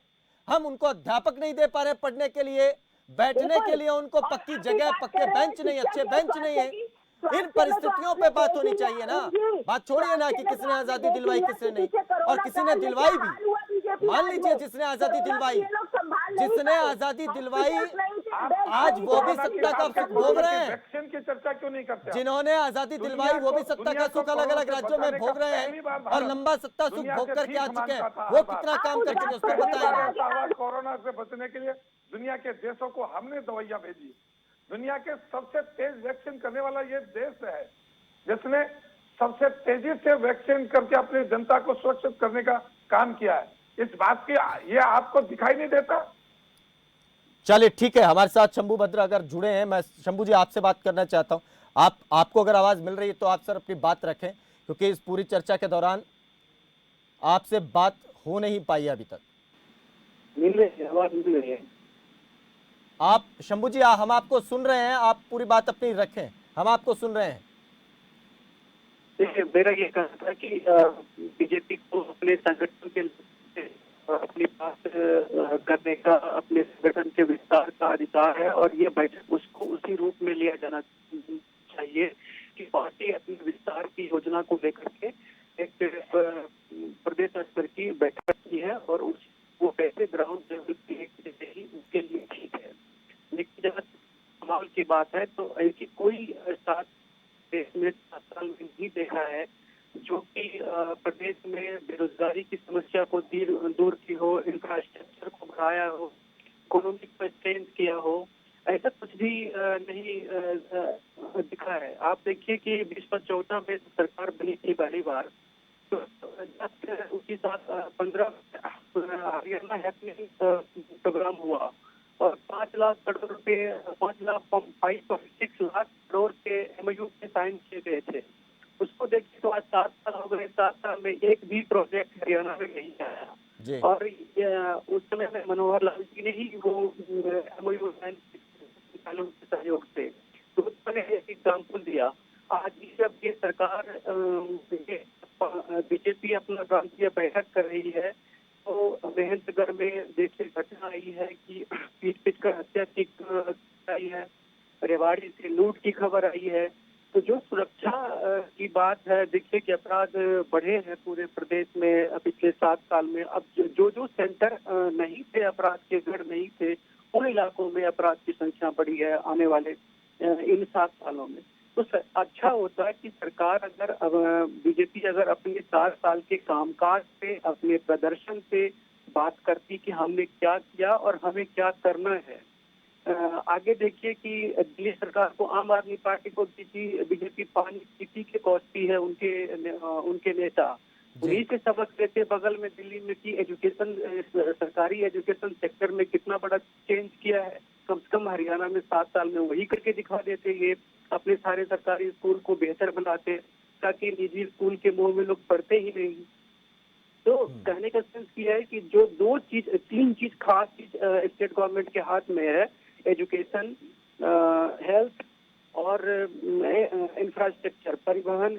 हम उनको अध्यापक नहीं दे पा रहे पढ़ने के लिए, बैठने के लिए उनको पक्की जगह, पक्के बेंच नहीं, अच्छे बेंच नहीं है। इन परिस्थितियों पे बात होनी चाहिए ना। बात छोड़िए ना कि किसने आजादी दिलवाई, किसने नहीं, और किसी ने दिलवाई भी। मान लीजिए जिसने आजादी दिलवाई आज वो भी सत्ता का सुख भोग रहे हैं।
वैक्सीन की चर्चा क्यों नहीं करते?
जिन्होंने आजादी दिलवाई वो भी सत्ता का सुख अलग अलग राज्यों में भोग रहे हैं और लंबा सत्ता सुख भोग करके आ चुके हैं। वो कितना काम कर चुके उसको बताएंगे।
कोरोना से बचने के लिए दुनिया के देशों को हमने दवाइयां भेजी। दुनिया के सबसे तेज वैक्सीन करने वाला ये देश है, जिसने सबसे तेजी से वैक्सीन करके अपनी जनता को सुरक्षित करने का काम किया है। इस बात की ये आपको दिखाई नहीं देता?
चलिए ठीक है, हमारे साथ शंभू भद्रा अगर जुड़े हैं, मैं शंभू जी आपसे बात करना चाहता हूं। आपको अगर आवाज मिल रही है तो आप सर अपनी बात रखें, क्योंकि इस पूरी चर्चा के दौरान आपसे बात हो नहीं पाई अभी तक।
मिल रही है, आवाज मिल रही है।
आप शंभू जी, हम आपको सुन रहे हैं, आप पूरी बात अपनी रखें, हम आपको सुन रहे हैं।
देखिए, मेरा ये कहना था कि बीजेपी को अपने संगठन के अपनी बात करने का, अपने संगठन के विस्तार का अधिकार है, और ये बैठक उसको उसी रूप में लिया जाना चाहिए कि पार्टी अपने विस्तार की योजना को लेकर के एक प्रदेश स्तर की बैठक की है, और वो कैसे ग्राउंड लेवल पे उसके लिए ठीक है। लेकिन जब कमाल की बात है तो ऐसी कोई साथ देश में 7 साल में नहीं देखा है जो कि प्रदेश में बेरोजगारी की समस्या को दूर की हो, इंफ्रास्ट्रक्चर को बढ़ाया हो, इकोनॉमिक को स्ट्रेंथ किया हो। ऐसा कुछ भी नहीं दिखा है। आप देखिए कि 2014 में सरकार बनी थी पहली बार, तो उसी साथ 15 हरियाणा हैपनिंग प्रोग्राम हुआ और 5 लाख करोड़ रुपए 5 लाख करोड़ के MOU पे साइन किए गए थे। उसको देखिए तो आज 7 साल हो गए, 7 साल में एक भी प्रोजेक्ट हरियाणा में नहीं आया। और उस समय में मनोहर लाल जी ने ही वो MOU साइन के सहयोग से, तो उसने एक एग्जाम्पल दिया। आज जब ये सरकार बीजेपी अपना प्रांतीय बैठक कर रही है तो महेंद्रगढ़ में देखिए घटना आई है कि पीट कर हत्या की आई है, रेवाड़ी से लूट की खबर आई है। तो जो सुरक्षा की बात है, देखिए कि अपराध बढ़े हैं पूरे प्रदेश में पिछले 7 साल में। अब जो सेंटर नहीं थे, अपराध के गढ़ नहीं थे, उन इलाकों में अपराध की संख्या बढ़ी है आने वाले इन 7 सालों में। तो अच्छा होता है कि सरकार अगर बीजेपी अगर अपने 4 साल के कामकाज पे, अपने प्रदर्शन पे बात करती कि हमने क्या किया और हमें क्या करना है। आगे देखिए कि दिल्ली सरकार को, आम आदमी पार्टी को बीजेपी पानी पीती के कौशती है उनके नेता, उन्हीं से सबक लेते बगल में दिल्ली में की एजुकेशन, सरकारी एजुकेशन सेक्टर में कितना बड़ा चेंज किया है। कम से कम हरियाणा में 7 साल में वही करके दिखा देते, ये अपने सारे सरकारी स्कूल को बेहतर बनाते ताकि निजी स्कूल के मुंह में लोग पढ़ते ही नहीं। तो कहने का सेंस किया है कि जो 3 चीज खास चीज स्टेट गवर्नमेंट के हाथ में है, एजुकेशन, हेल्थ और इंफ्रास्ट्रक्चर, परिवहन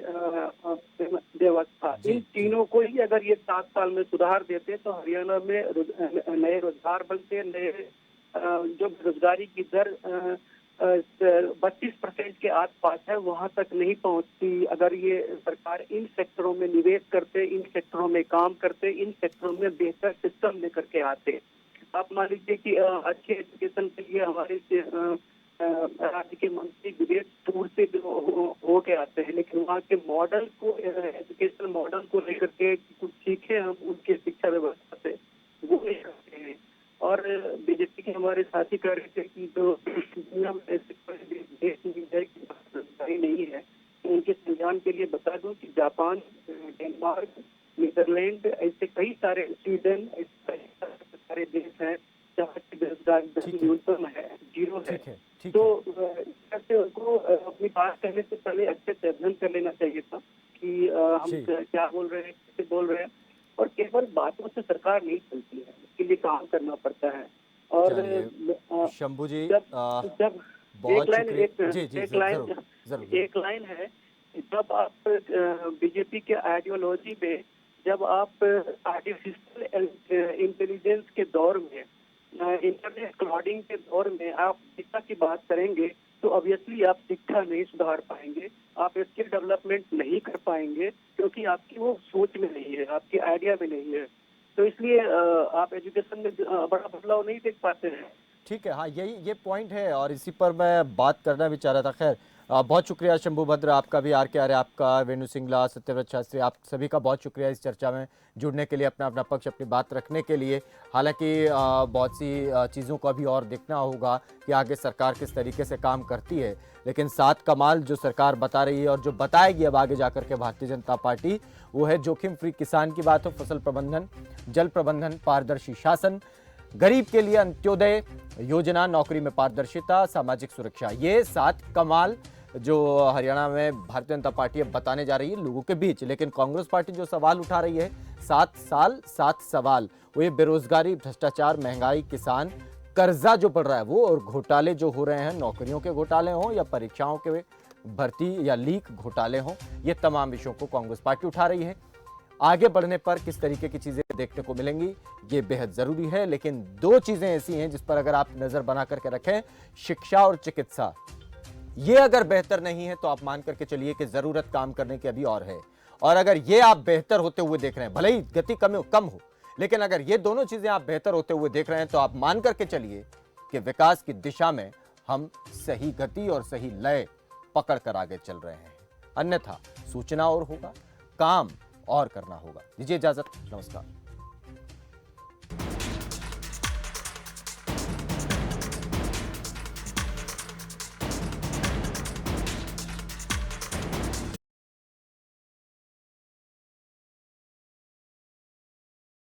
व्यवस्था, इन तीनों को ही अगर ये 7 साल में सुधार देते तो हरियाणा में नए रोजगार बनते, नए जो बेरोजगारी की दर 32% के आसपास है, वहां तक नहीं पहुंचती अगर ये सरकार इन सेक्टरों में निवेश करते, इन सेक्टरों में काम करते, इन सेक्टरों में बेहतर सिस्टम लेकर के आते। आप मान लीजिए कि अच्छे एजुकेशन के लिए हमारे राज्य के मंत्री विदेश टूर से हो के आते हैं, लेकिन वहाँ के मॉडल को, एजुकेशन मॉडल को लेकर के कुछ सीखे हम उनके शिक्षा व्यवस्था से, वो नहीं करते हैं। और बीजेपी के हमारे साथी कह रहे थे कि जो दुनिया में ऐसे देश नहीं है, उनके संज्ञान के लिए बता दूं कि जापान, डेनमार्क, नीदरलैंड, ऐसे कई सारे, स्वीडन, ऐसे सारे देश हैं जहाँ की बेरोजगारी न्यूनतम है, 0 है। तो ऐसे उनको अपनी बात कहने से पहले अच्छे से अध्ययन कर लेना चाहिए था कि हम क्या बोल रहे हैं, कैसे बोल रहे हैं। और केवल बातों से सरकार नहीं चलती है, इसके लिए काम करना पड़ता है। और
शंभू जी,
जब एक लाइन है, जब आप बीजेपी के आइडियोलॉजी में, जब आप आर्टिफिशियल इंटेलिजेंस के दौर में, इंटरनेट क्लाउडिंग के दौर में आप शिक्षा की बात करेंगे तो ऑब्वियसली आप शिक्षा नहीं सुधार पाएंगे, आप स्किल डेवलपमेंट नहीं कर पाएंगे, क्योंकि आपकी वो सोच में नहीं है, आपकी आइडिया में नहीं है। तो इसलिए आप एजुकेशन में बड़ा बदलाव नहीं देख पाते हैं।
ठीक है, हाँ, ये पॉइंट है और इसी पर मैं बात करना भी चाह रहा था। खैर, बहुत शुक्रिया शंभू भद्र आपका भी, आर के आर्य आपका, वेणु सिंगला, सत्यव्रत शास्त्री, आप सभी का बहुत शुक्रिया इस चर्चा में जुड़ने के लिए, अपना पक्ष, अपनी बात रखने के लिए। हालांकि बहुत सी चीज़ों को अभी और देखना होगा कि आगे सरकार किस तरीके से काम करती है, लेकिन 7 कमाल जो सरकार बता रही है और जो बताएगी अब आगे जाकर के भारतीय जनता पार्टी, वो है जोखिम फ्री किसान की बात हो, फसल प्रबंधन, जल प्रबंधन, पारदर्शी शासन, गरीब के लिए अंत्योदय योजना, नौकरी में पारदर्शिता, सामाजिक सुरक्षा। ये 7 कमाल जो हरियाणा में भारतीय जनता पार्टी अब बताने जा रही है लोगों के बीच। लेकिन कांग्रेस पार्टी जो सवाल उठा रही है, 7 साल 7 सवाल, वो ये बेरोजगारी, भ्रष्टाचार, महंगाई, किसान, कर्जा जो पड़ रहा है वो, और घोटाले जो हो रहे हैं, नौकरियों के घोटाले हों या परीक्षाओं के भर्ती या लीक घोटाले हों, ये तमाम विषयों को कांग्रेस पार्टी उठा रही है। आगे बढ़ने पर किस तरीके की चीजें देखने को मिलेंगी ये बेहद जरूरी है। लेकिन 2 चीजें ऐसी हैं जिस पर अगर आप नजर बना करके रखें, शिक्षा और चिकित्सा, ये अगर बेहतर नहीं है तो आप मान करके चलिए कि जरूरत काम करने की अभी और है। और अगर ये आप बेहतर होते हुए देख रहे हैं, भले ही गति कम हो, लेकिन अगर ये दोनों चीजें आप बेहतर होते हुए देख रहे हैं तो आप मान करके चलिए कि विकास की दिशा में हम सही गति और सही लय पकड़ कर आगे चल रहे हैं। अन्यथा सूचना और होगा, काम और करना होगा। दीजिए इजाजत, नमस्कार।